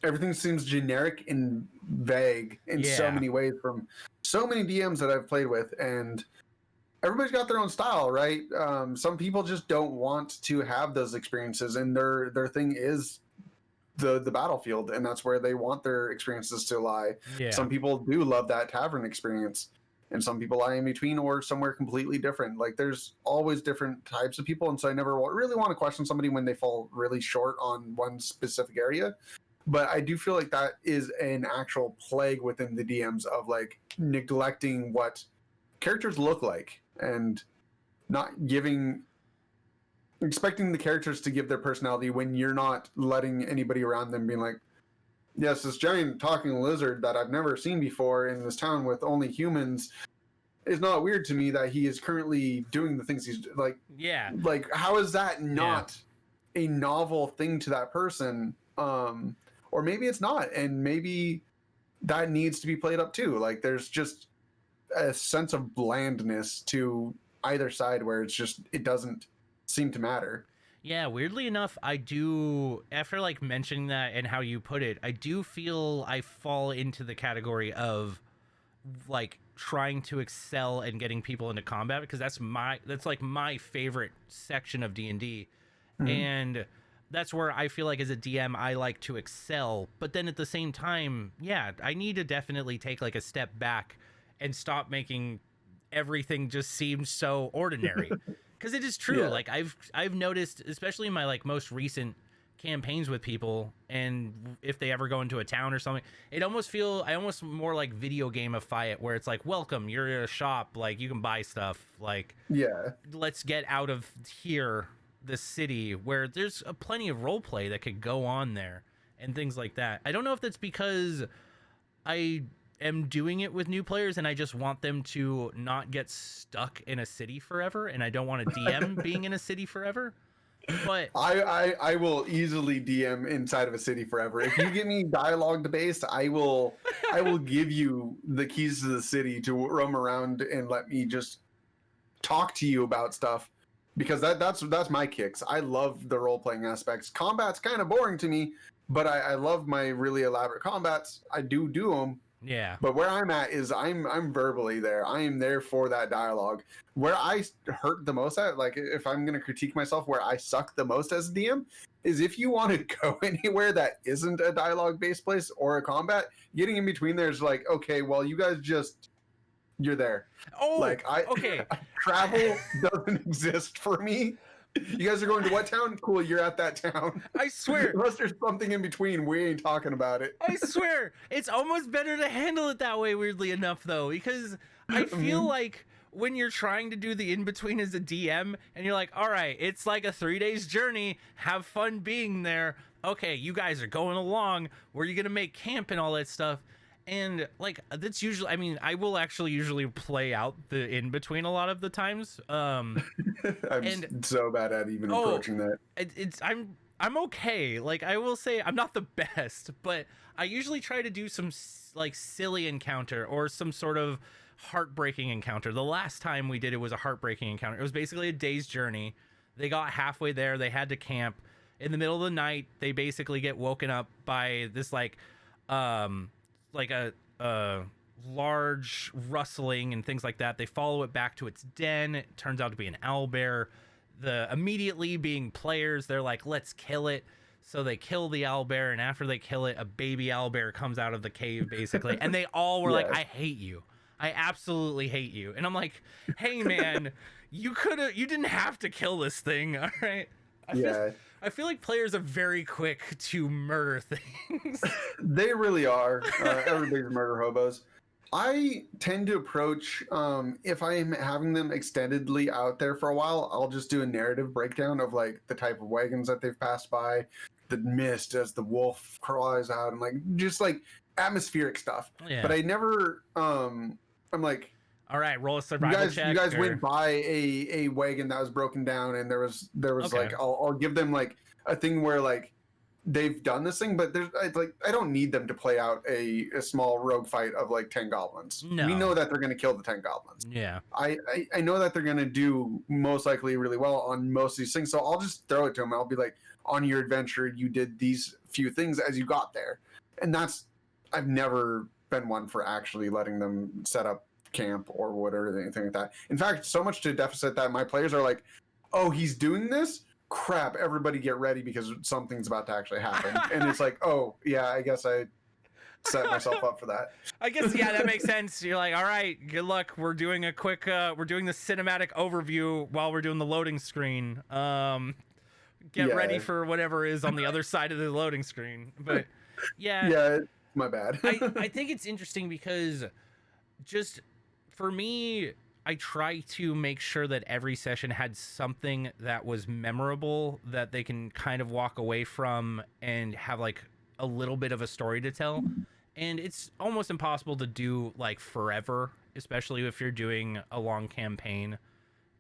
everything seems generic and vague in so many ways from so many DMs that I've played with. And everybody's got their own style, right? Some people just don't want to have those experiences, and their thing is the battlefield, and that's where they want their experiences to lie. Some people do love that tavern experience, and some people lie in between or somewhere completely different. Like there's always different types of people, and so I never really want to question somebody when they fall really short on one specific area. But I do feel like that is an actual plague within the DMs of like neglecting what characters look like and not expecting the characters to give their personality when you're not letting anybody around them being like, yes, this giant talking lizard that I've never seen before in this town with only humans is not weird to me that he is currently doing the things he's like. Yeah. Like, how is that not a novel thing to that person? Or maybe it's not, and maybe that needs to be played up too. Like there's just a sense of blandness to either side where it doesn't seem to matter. Yeah, weirdly enough, I do, after like mentioning that and how you put it, I do feel I fall into the category of like trying to excel and getting people into combat, because that's like my favorite section of D&D. And that's where I feel like as a DM I like to excel. But then at the same time, yeah, I need to definitely take like a step back and stop making everything just seem so ordinary. Because it is true. Like I've noticed, especially in my like most recent campaigns with people, and if they ever go into a town or something, I almost more like video gamify it, where it's like, welcome, you're in a shop, like you can buy stuff, like let's get out of here, the city, where there's plenty of role play that could go on there and things like that. I don't know if that's because I am doing it with new players and I just want them to not get stuck in a city forever, and I don't want a DM being in a city forever. But I will easily DM inside of a city forever. If you give me dialogue based, I will give you the keys to the city to roam around and let me just talk to you about stuff, because that's my kicks. I love the role playing aspects. Combat's kind of boring to me, but I love my really elaborate combats. I do them. Yeah. But where I'm at is I'm verbally there. I am there for that dialogue. Where I hurt the most at, like if I'm gonna critique myself, where I suck the most as a DM, is if you want to go anywhere that isn't a dialogue based place or a combat, getting in between there is like, okay, well you guys you're there. Oh, like travel doesn't exist for me. You guys are going to what town? Cool, you're at that town. I swear. Unless there's something in between, we ain't talking about it. I swear. It's almost better to handle it that way, weirdly enough, though, because I feel like when you're trying to do the in-between as a DM, and you're like, all right, it's like a 3 days journey, have fun being there. Okay, you guys are going along. Where are you going to make camp and all that stuff? And like that's usually, I mean, I will actually usually play out the in between a lot of the times. I'm so bad at even approaching that. I'm okay. Like I will say I'm not the best, but I usually try to do some like silly encounter or some sort of heartbreaking encounter. The last time we did it was a heartbreaking encounter. It was basically a day's journey. They got halfway there. They had to camp. In the middle of the night, they basically get woken up by this like a large rustling and things like that. They follow it back to its den. It turns out to be an owlbear. Immediately being players, they're like, let's kill it. So they kill the owlbear, and after they kill it, a baby owlbear comes out of the cave basically, and they all were like, I hate you. I absolutely hate you. And I'm like, hey man, you didn't have to kill this thing, all right? I feel like players are very quick to murder things. They really are. Everybody's murder hobos. I tend to approach, if I'm having them extendedly out there for a while, I'll just do a narrative breakdown of like the type of wagons that they've passed by, the mist as the wolf cries out, and like just like atmospheric stuff. Yeah. But I never, I'm like, all right, roll a survival check. You guys went by a wagon that was broken down, and there was okay. Like I'll give them like a thing where like they've done this thing, but there's like I don't need them to play out a small rogue fight of like 10 goblins. No. We know that they're going to kill the 10 goblins. Yeah, I know that they're going to do most likely really well on most of these things, so I'll just throw it to them. I'll be like, on your adventure, you did these few things as you got there, and I've never been one for actually letting them set up camp or whatever, anything like that. In fact, so much to deficit that my players are like, oh, he's doing this? Crap, everybody get ready because something's about to actually happen. And it's like, oh, yeah, I guess I set myself up for that. I guess, yeah, that makes sense. You're like, all right, good luck. We're doing a quick, we're doing the cinematic overview while we're doing the loading screen. Get ready for whatever is on the other side of the loading screen. But, yeah. Yeah, my bad. I think it's interesting because just for me, I try to make sure that every session had something that was memorable that they can kind of walk away from and have like a little bit of a story to tell. And it's almost impossible to do like forever, especially if you're doing a long campaign.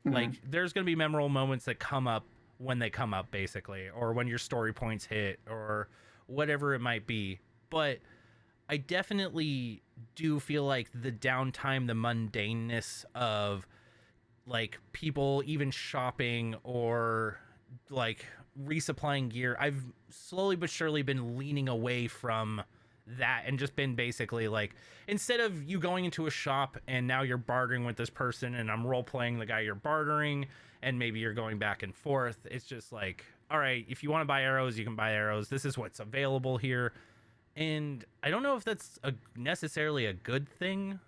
Mm-hmm. Like there's going to be memorable moments that come up when they come up basically, or when your story points hit or whatever it might be. But I definitely do feel like the downtime, the mundaneness of like people even shopping or like resupplying gear, I've slowly but surely been leaning away from that and just been basically like, instead of you going into a shop and now you're bartering with this person and I'm role playing the guy you're bartering and maybe you're going back and forth, it's just like, all right, if you want to buy arrows, you can buy arrows. This is what's available here. And I don't know if that's necessarily a good thing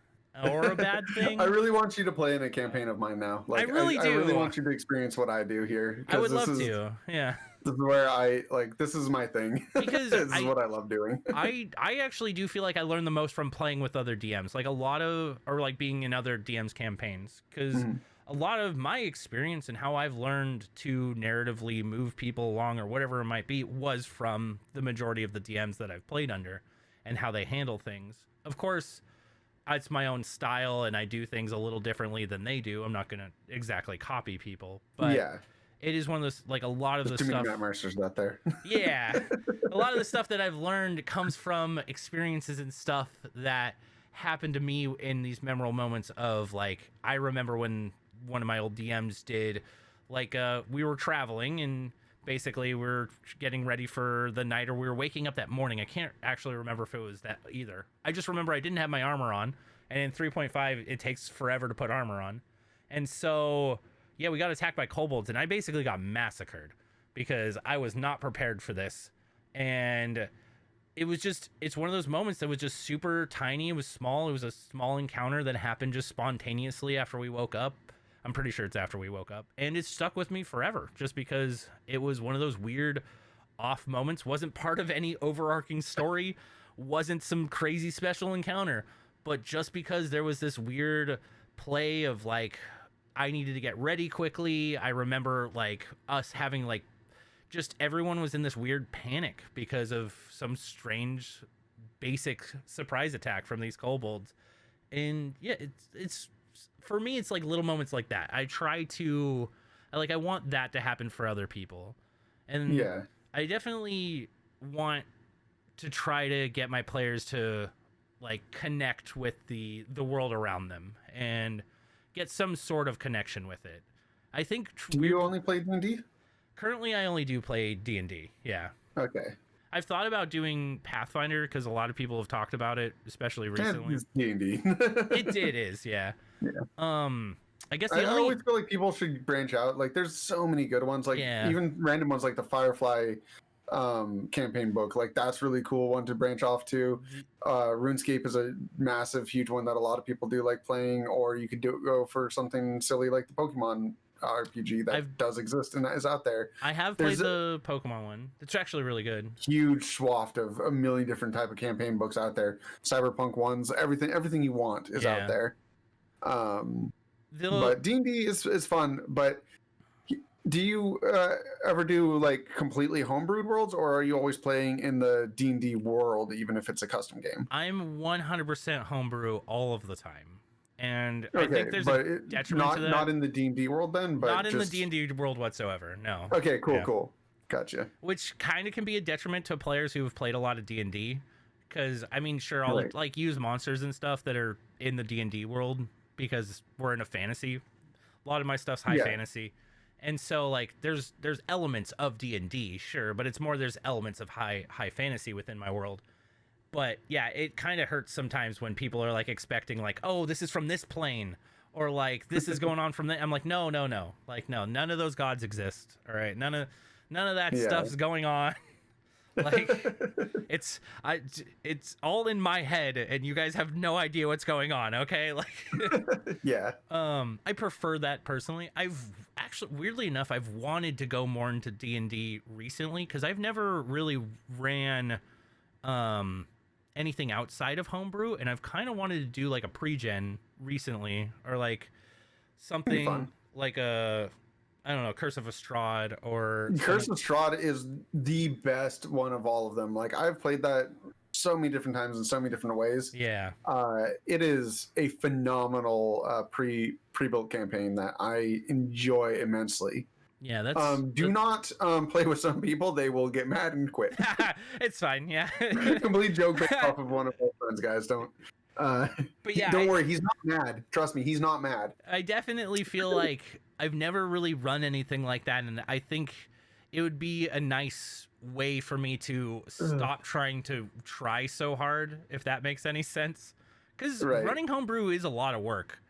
or a bad thing. I really want you to play in a campaign of mine now. Like, I really do. I really want you to experience what I do here. I would love to. Yeah. This is where I like. This is my thing. Because this is what I love doing. I actually do feel like I learn the most from playing with other DMs. Like a lot of, or like being in other DMs campaigns. Because a lot of my experience and how I've learned to narratively move people along or whatever it might be was from the majority of the DMs that I've played under and how they handle things. Of course, it's my own style and I do things a little differently than they do. I'm not going to exactly copy people, but yeah, it is one of those, like a lot of the stuff. Too many Matt Mercers out there. Yeah. A lot of the stuff that I've learned comes from experiences and stuff that happened to me in these memorable moments of like, I remember when one of my old DMs did like, we were traveling and basically we're getting ready for the night or we were waking up that morning. I can't actually remember if it was that either. I just remember I didn't have my armor on, and in 3.5 it takes forever to put armor on. And so yeah, we got attacked by kobolds and I basically got massacred because I was not prepared for this. And it was just, it's one of those moments that was just super tiny. It was small. It was a small encounter that happened just spontaneously after we woke up. I'm pretty sure it's after we woke up, and it stuck with me forever just because it was one of those weird off moments. Wasn't part of any overarching story, wasn't some crazy special encounter, but just because there was this weird play of like, I needed to get ready quickly. I remember like us having like, just everyone was in this weird panic because of some strange basic surprise attack from these kobolds. And yeah, it's for me, it's like little moments like that. I try to, like, I want that to happen for other people. And yeah, I definitely want to try to get my players to like connect with the world around them and get some sort of connection with it. I think. Do you only play D&D? Currently, I only do play D&D. Yeah. Okay. I've thought about doing Pathfinder because a lot of people have talked about it, especially recently. It's D&D. It is, yeah. Yeah. I guess I always feel like people should branch out. Like, there's so many good ones. Like, even random ones like the Firefly campaign book. Like, that's really cool one to branch off to. RuneScape is a massive, huge one that a lot of people do like playing. Or you could go for something silly like the Pokemon RPG that does exist and that is out there. I have played the Pokemon one. It's actually really good. Huge swath of a million different type of campaign books out there. Cyberpunk ones, everything you want is out there. But D&D is fun. But do you ever do like completely homebrewed worlds, or are you always playing in the D&D world, even if it's a custom game? I'm 100% homebrew all of the time. And I think there's a detriment to that. Not in the D&D world then? But not in the D&D world whatsoever, no. Okay, cool. Gotcha. Which kind of can be a detriment to players who have played a lot of D&D. Because, I mean, sure, I'll like use monsters and stuff that are in the D&D world because we're in a fantasy. A lot of my stuff's high fantasy. And so, like, there's elements of D&D, sure, but it's more there's elements of high fantasy within my world. But yeah, it kind of hurts sometimes when people are like expecting like, oh, this is from this plane, or like this is going on from that. I'm like, no, like no, none of those gods exist. All right, none of that stuff's going on. Like it's all in my head, and you guys have no idea what's going on. Okay, like I prefer that personally. I've actually, weirdly enough, I've wanted to go more into D&D recently because I've never really ran anything outside of homebrew, and I've kind of wanted to do like a pre-gen recently, or like something like a, I don't know, Curse of Strahd or Curse of Strahd is the best one of all of them. Like, I've played that so many different times in so many different ways. Yeah. It is a phenomenal pre-built campaign that I enjoy immensely. Yeah, that's do not play with some people. They will get mad and quit. It's fine. Yeah. Complete joke based off of one of my friends, guys. Don't but yeah, don't worry, he's not mad. Trust me, he's not mad. I definitely feel like I've never really run anything like that, and I think it would be a nice way for me to stop trying to try so hard, if that makes any sense. Because running homebrew is a lot of work,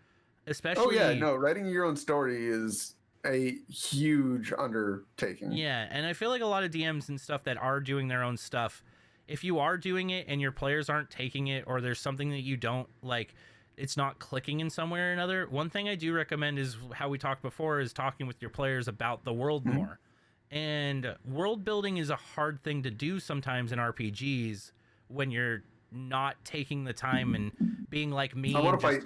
especially. Oh yeah, no, writing your own story is a huge undertaking. Yeah, and I feel like a lot of DMs and stuff that are doing their own stuff, if you are doing it and your players aren't taking it, or there's something that you don't like, it's not clicking in some way or another, one thing I do recommend is how we talked before, is talking with your players about the world more. And world building is a hard thing to do sometimes in RPGs when you're not taking the time and being like me. I want to fight.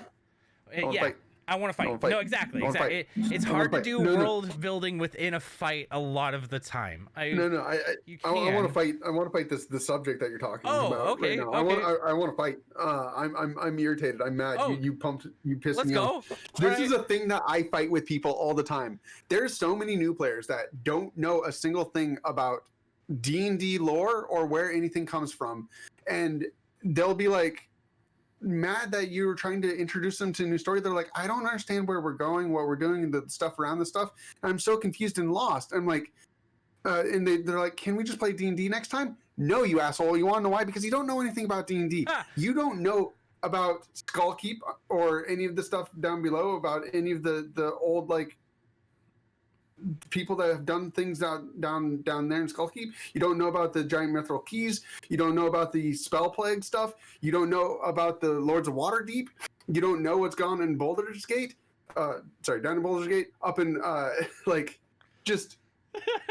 I want to fight. No, exactly. It's hard to do world building within a fight a lot of the time. I want to fight. I want to fight this subject that you're talking about right now. I want to fight. I'm irritated. I'm mad. You pissed me off. This is a thing that I fight with people all the time. There's so many new players that don't know a single thing about D&D lore or where anything comes from, and they'll be like mad that you're trying to introduce them to a new story. They're like, I don't understand where we're going, what we're doing, the stuff around this stuff. I'm so confused and lost. I'm like, and they're like, can we just play D&D next time? No, you asshole. You want to know why? Because you don't know anything about D&D. You don't know about Skullkeep or any of the stuff down below, about any of the old like people that have done things down there in Skullkeep. You don't know about the giant mithril keys. You don't know about the spell plague stuff. You don't know about the Lords of Waterdeep. You don't know what's gone in Baldur's Gate. Down in Baldur's Gate. Up in just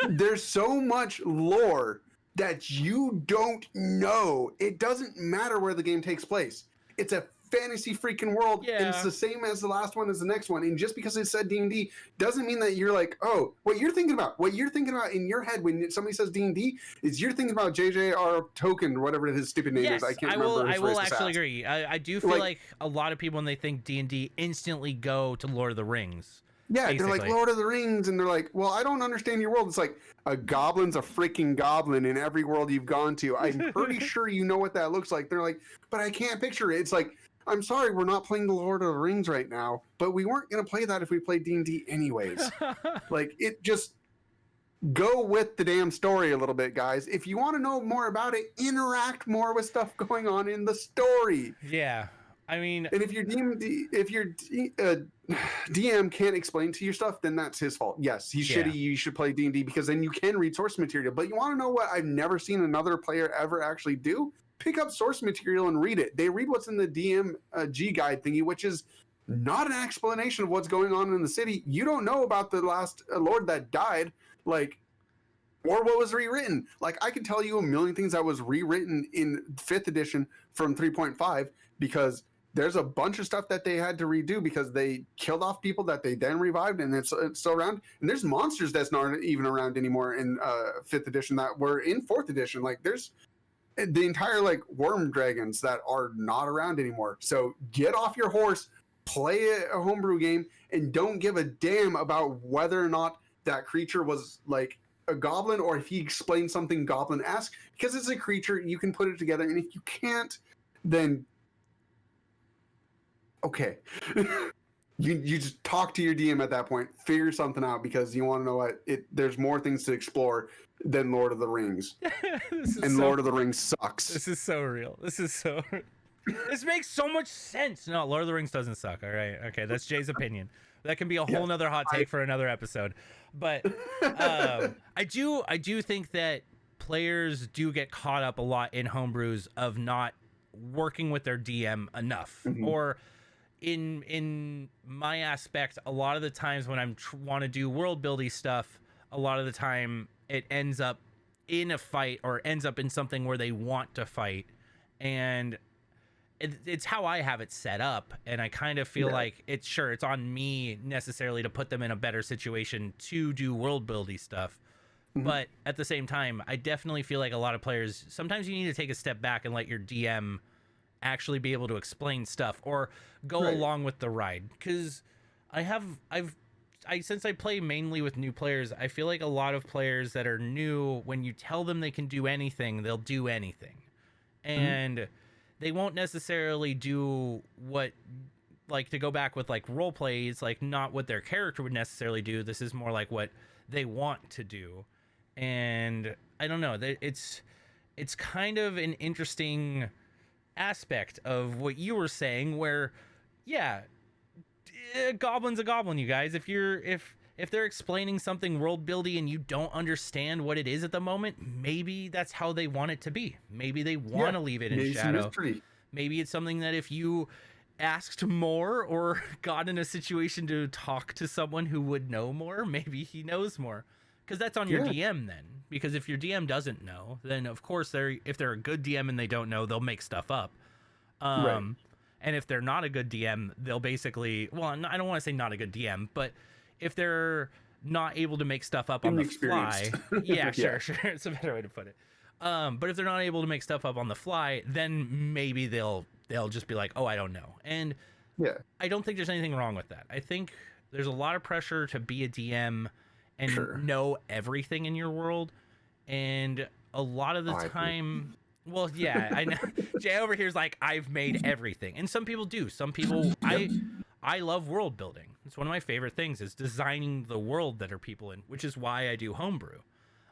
there's so much lore that you don't know. It doesn't matter where the game takes place. It's a fantasy freaking world, and it's the same as the last one as the next one, and just because it said D&D doesn't mean that you're like, oh, what you're thinking about in your head when somebody says D&D is you're thinking about JJR Token or whatever his stupid name is. I can't remember. I will actually agree. I do feel like a lot of people, when they think D&D, instantly go to Lord of the Rings. Yeah, basically. They're like Lord of the Rings, and they're like, well, I don't understand your world. It's like, a goblin's a freaking goblin in every world you've gone to. I'm pretty sure you know what that looks like. They're like, but I can't picture it. It's like, I'm sorry, we're not playing the Lord of the Rings right now, but we weren't going to play that if we played D&D anyways. Like, it just, go with the damn story a little bit, guys. If you want to know more about it, interact more with stuff going on in the story. Yeah. I mean, and if your DM can't explain to you stuff, then that's his fault. Yes, he's shitty. You should play D&D because then you can read source material. But you want to know what I've never seen another player ever actually do? Pick up source material and read it. They read what's in the DMG guide thingy, which is not an explanation of what's going on in the city. You don't know about the last lord that died, like, or what was rewritten. Like, I can tell you a million things that was rewritten in 5th edition from 3.5 because there's a bunch of stuff that they had to redo because they killed off people that they then revived, and it's still around. And there's monsters that's not even around anymore in 5th edition that were in 4th edition. Like, there's the entire like worm dragons that are not around anymore. So get off your horse, play a homebrew game, and don't give a damn about whether or not that creature was like a goblin or if he explained something goblin-esque, because it's a creature. You can put it together, and if you can't, then okay. You just talk to your DM at that point, figure something out, because you want to know what there's more things to explore than Lord of the Rings. Lord of the Rings sucks. This is so real. This makes so much sense. No, Lord of the Rings doesn't suck. All right. Okay. That's Jay's opinion. That can be a whole nother hot take for another episode. But I do think that players do get caught up a lot in homebrews of not working with their DM enough. Mm-hmm. Or in my aspect, a lot of the times when I'm want to do world building stuff, a lot of the time it ends up in a fight or ends up in something where they want to fight, and it's how I have it set up. And I kind of feel like it's on me necessarily to put them in a better situation to do world building stuff. Mm-hmm. But at the same time, I definitely feel like a lot of players, sometimes you need to take a step back and let your DM actually be able to explain stuff or go along with the ride. Because since I play mainly with new players, I feel like a lot of players that are new, when you tell them they can do anything, they'll do anything. And they won't necessarily do what, like, to go back with like role play, it's like not what their character would necessarily do. This is more like what they want to do. And I don't know. It's kind of an interesting aspect of what you were saying, where, yeah, a goblin's a goblin, you guys. If they're explaining something world building and you don't understand what it is at the moment, maybe that's how they want it to be. Maybe they want to leave it in shadow. Maybe it's something that if you asked more or got in a situation to talk to someone who would know more, maybe he knows more. Because that's on your DM then. Because if your DM doesn't know, then of course if they're a good DM and they don't know, they'll make stuff up. Right. And if they're not a good DM, they'll basically, well, I don't want to say not a good DM, but if they're not able to make stuff up on the fly, sure, it's a better way to put it. But if they're not able to make stuff up on the fly, then maybe they'll just be like, oh, I don't know. And I don't think there's anything wrong with that. I think there's a lot of pressure to be a DM and know everything in your world. And a lot of the time, well, yeah, I know. Jay over here is like, I've made everything. And some people do. Some people, I love world building. It's one of my favorite things is designing the world that are people in, which is why I do homebrew.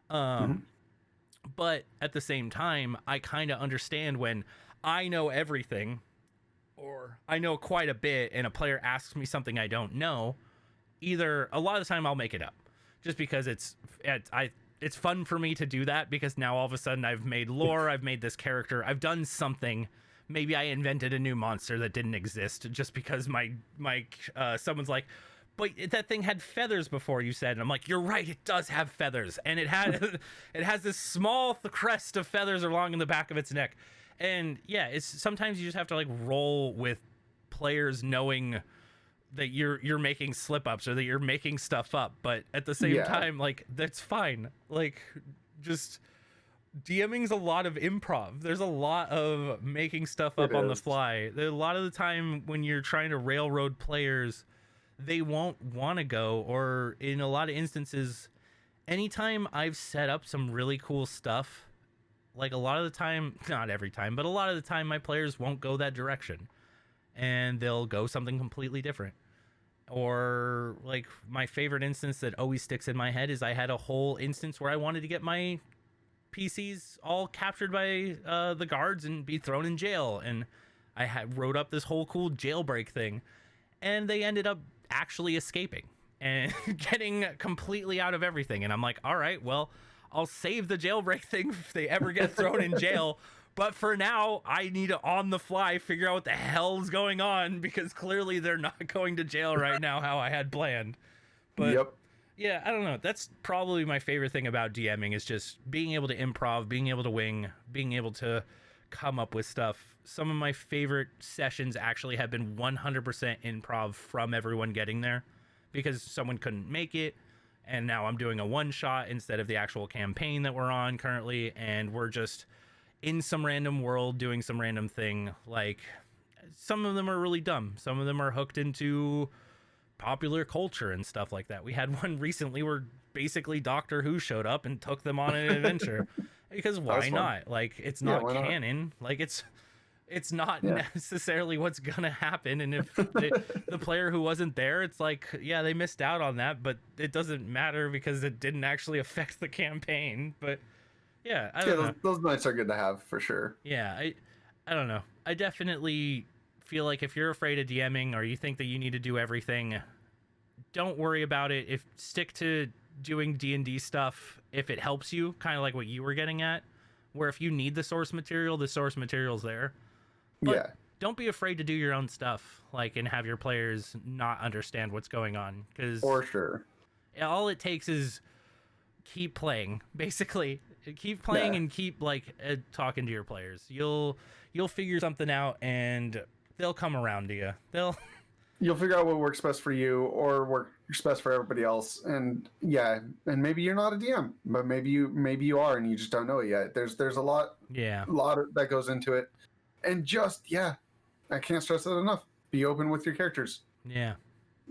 But at the same time, I kind of understand when I know everything or I know quite a bit and a player asks me something I don't know, either a lot of the time I'll make it up just because it's fun for me to do that, because now all of a sudden I've made lore, I've made this character, I've done something. Maybe I invented a new monster that didn't exist just because my someone's like, but that thing had feathers before, you said. And I'm like, you're right, it does have feathers. And it has this small crest of feathers along in the back of its neck. And yeah, it's sometimes you just have to like roll with players knowing that you're making slip ups or that you're making stuff up. But at the same time, like, that's fine. Like, just DMing's a lot of improv. There's a lot of making stuff up on the fly. A lot of the time when you're trying to railroad players, they won't want to go, or in a lot of instances, anytime I've set up some really cool stuff, like a lot of the time, not every time, but a lot of the time my players won't go that direction and they'll go something completely different. Or like my favorite instance that always sticks in my head is I had a whole instance where I wanted to get my PCs all captured by the guards and be thrown in jail, and I wrote up this whole cool jailbreak thing, and they ended up actually escaping and getting completely out of everything. And I'm like, all right, well, I'll save the jailbreak thing if they ever get thrown in jail, but for now I need to on the fly figure out what the hell's going on, because clearly they're not going to jail right now how I had planned. But yeah, I don't know. That's probably my favorite thing about DMing is just being able to improv, being able to wing, being able to come up with stuff. Some of my favorite sessions actually have been 100% improv from everyone getting there, because someone couldn't make it, and now I'm doing a one shot instead of the actual campaign that we're on currently, and we're just in some random world doing some random thing. Like, some of them are really dumb, some of them are hooked into popular culture and stuff like that. We had one recently where basically Doctor Who showed up and took them on an adventure. Because why not? Like, it's not canon. Like, it's not necessarily what's gonna happen. And if the player who wasn't there, it's like, yeah, they missed out on that, but it doesn't matter because it didn't actually affect the campaign. But yeah, I don't know. Those nights are good to have for sure. Yeah, I don't know. I definitely feel like if you're afraid of DMing or you think that you need to do everything, don't worry about it. Stick to doing D&D stuff if it helps you, kind of like what you were getting at, where if you need the source material's there. But don't be afraid to do your own stuff, like, and have your players not understand what's going on, because for sure all it takes is keep playing, basically. Keep playing and keep like talking to your players. You'll figure something out and they'll come around to you. You'll figure out what works best for you or works best for everybody else. And and maybe you're not a DM, but maybe you are and you just don't know it yet. There's a lot that goes into it. And just I can't stress it enough. Be open with your characters. Yeah.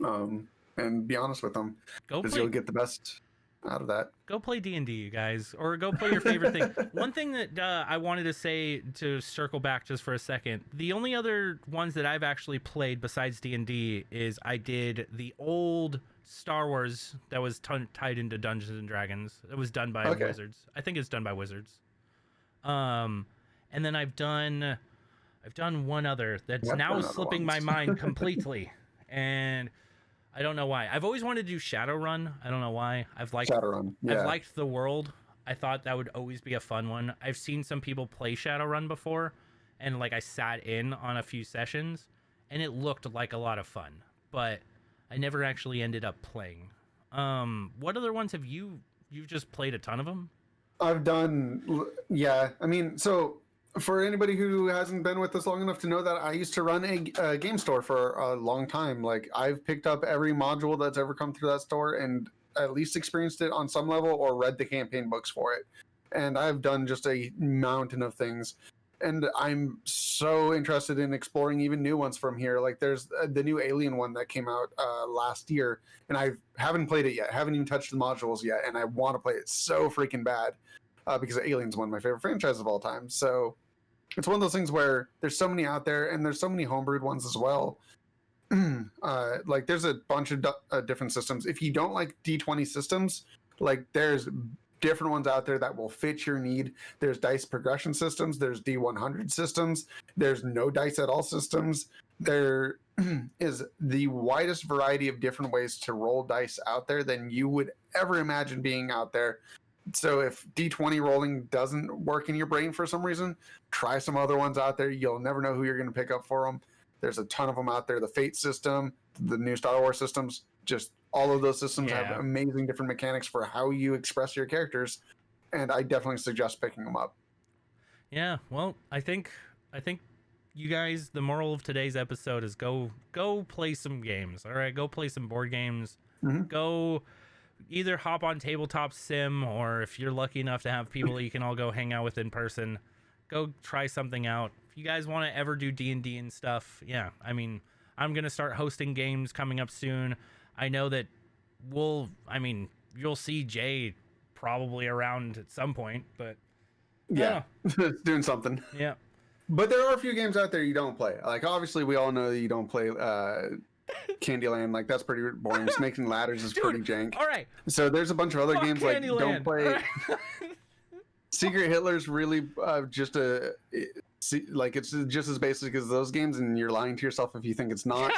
And be honest with them. Because you'll get the best out of that. Go play D&D, you guys, or go play your favorite thing. One thing that I wanted to say, to circle back just for a second, the only other ones that I've actually played besides D&D is I did the old Star Wars that was tied into Dungeons and Dragons. It was done by Wizards. I think it's done by Wizards. And then I've done one other that's now slipping my mind completely, and I don't know why. I've always wanted to do Shadowrun. I don't know why. I've liked Shadowrun. Yeah. I've liked the world. I thought that would always be a fun one. I've seen some people play Shadowrun before, and like I sat in on a few sessions, and it looked like a lot of fun, but I never actually ended up playing. What other ones have you've just played a ton of them? I've done, yeah. I mean, so for anybody who hasn't been with us long enough to know that I used to run a game store for a long time. Like, I've picked up every module that's ever come through that store and at least experienced it on some level or read the campaign books for it. And I've done just a mountain of things. And I'm so interested in exploring even new ones from here. Like, there's the new Alien one that came out last year, and I haven't played it yet. Haven't even touched the modules yet, and I want to play it so freaking bad because Alien's one of my favorite franchises of all time. So it's one of those things where there's so many out there, and there's so many homebrewed ones as well. Like, there's a bunch of different systems. If you don't like D20 systems, like, there's different ones out there that will fit your need. There's dice progression systems, there's D100 systems, there's no dice at all systems. There is the widest variety of different ways to roll dice out there than you would ever imagine being out there. So if D20 rolling doesn't work in your brain for some reason, try some other ones out there. You'll never know who you're going to pick up for them. There's a ton of them out there. The Fate system, the new Star Wars systems, just all of those systems have amazing different mechanics for how you express your characters, and I definitely suggest picking them up. Yeah, well, I think you guys, the moral of today's episode is go play some games. All right, go play some board games. Mm-hmm. Go either hop on Tabletop Sim, or if you're lucky enough to have people that you can all go hang out with in person, go try something out. If you guys want to ever do D&D and stuff, yeah, I mean, I'm going to start hosting games coming up soon. I know that you'll see Jay probably around at some point, but yeah, doing something. Yeah. But there are a few games out there you don't play. Like, obviously, we all know that you don't play Candyland. Like, that's pretty boring. Snaking Ladders is pretty jank. All right. So there's a bunch of other games like Candyland. Don't play. Right. Secret Hitler's really just it's just as basic as those games, and you're lying to yourself if you think it's not.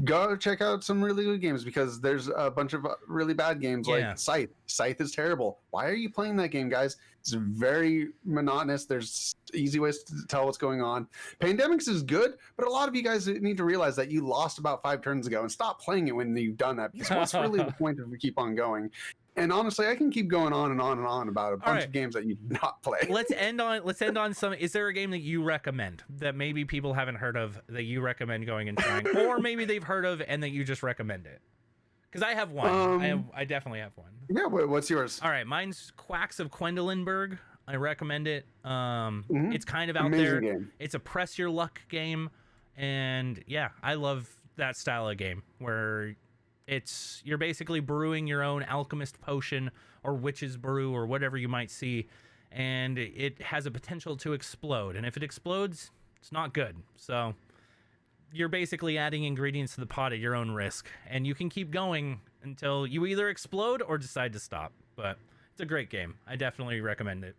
Go check out some really good games, because there's a bunch of really bad games like Scythe. Scythe is terrible. Why are you playing that game, guys? It's very monotonous. There's easy ways to tell what's going on. Pandemics is good, but a lot of you guys need to realize that you lost about 5 turns ago and stop playing it when you've done that, because what's really the point if we keep on going? And honestly, I can keep going on and on and on about a bunch of games that you did not play. Let's end on some. Is there a game that you recommend that maybe people haven't heard of that you recommend going and trying, or maybe they've heard of and that you just recommend it? Because I have one. I definitely have one. Yeah, what's yours? All right, mine's Quacks of Quendelenburg. I recommend it. It's kind of out there. Game. It's a press your luck game, and yeah, I love that style of game where you're basically brewing your own alchemist potion or witch's brew or whatever you might see, and it has a potential to explode, and if it explodes, it's not good. So you're basically adding ingredients to the pot at your own risk, and you can keep going until you either explode or decide to stop. But it's a great game. I definitely recommend it.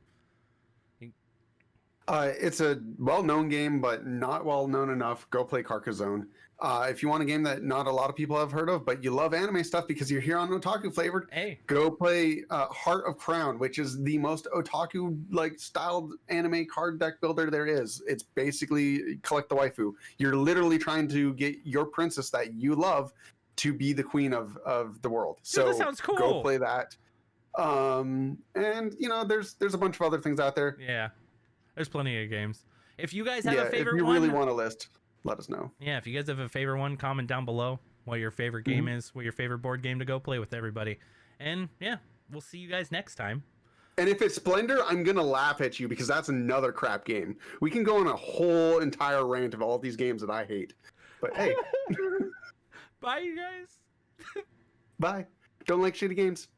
It's a well-known game, but not well-known enough. Go play Carcassonne. If you want a game that not a lot of people have heard of, but you love anime stuff because you're here on Otaku Flavored, go play Heart of Crown, which is the most Otaku-like styled anime card deck builder there is. It's basically collect the waifu. You're literally trying to get your princess that you love to be the queen of the world. Dude, so that sounds cool. Go play that. And there's a bunch of other things out there. Yeah, there's plenty of games. If you guys have a favorite if you one, really want a list, let us know. Yeah, if you guys have a favorite one, comment down below what your favorite game is, what your favorite board game to go play with everybody. And yeah, we'll see you guys next time. And if it's Splendor, I'm going to laugh at you because that's another crap game. We can go on a whole entire rant of all these games that I hate. But hey. Bye, you guys. Bye. Don't like shitty games.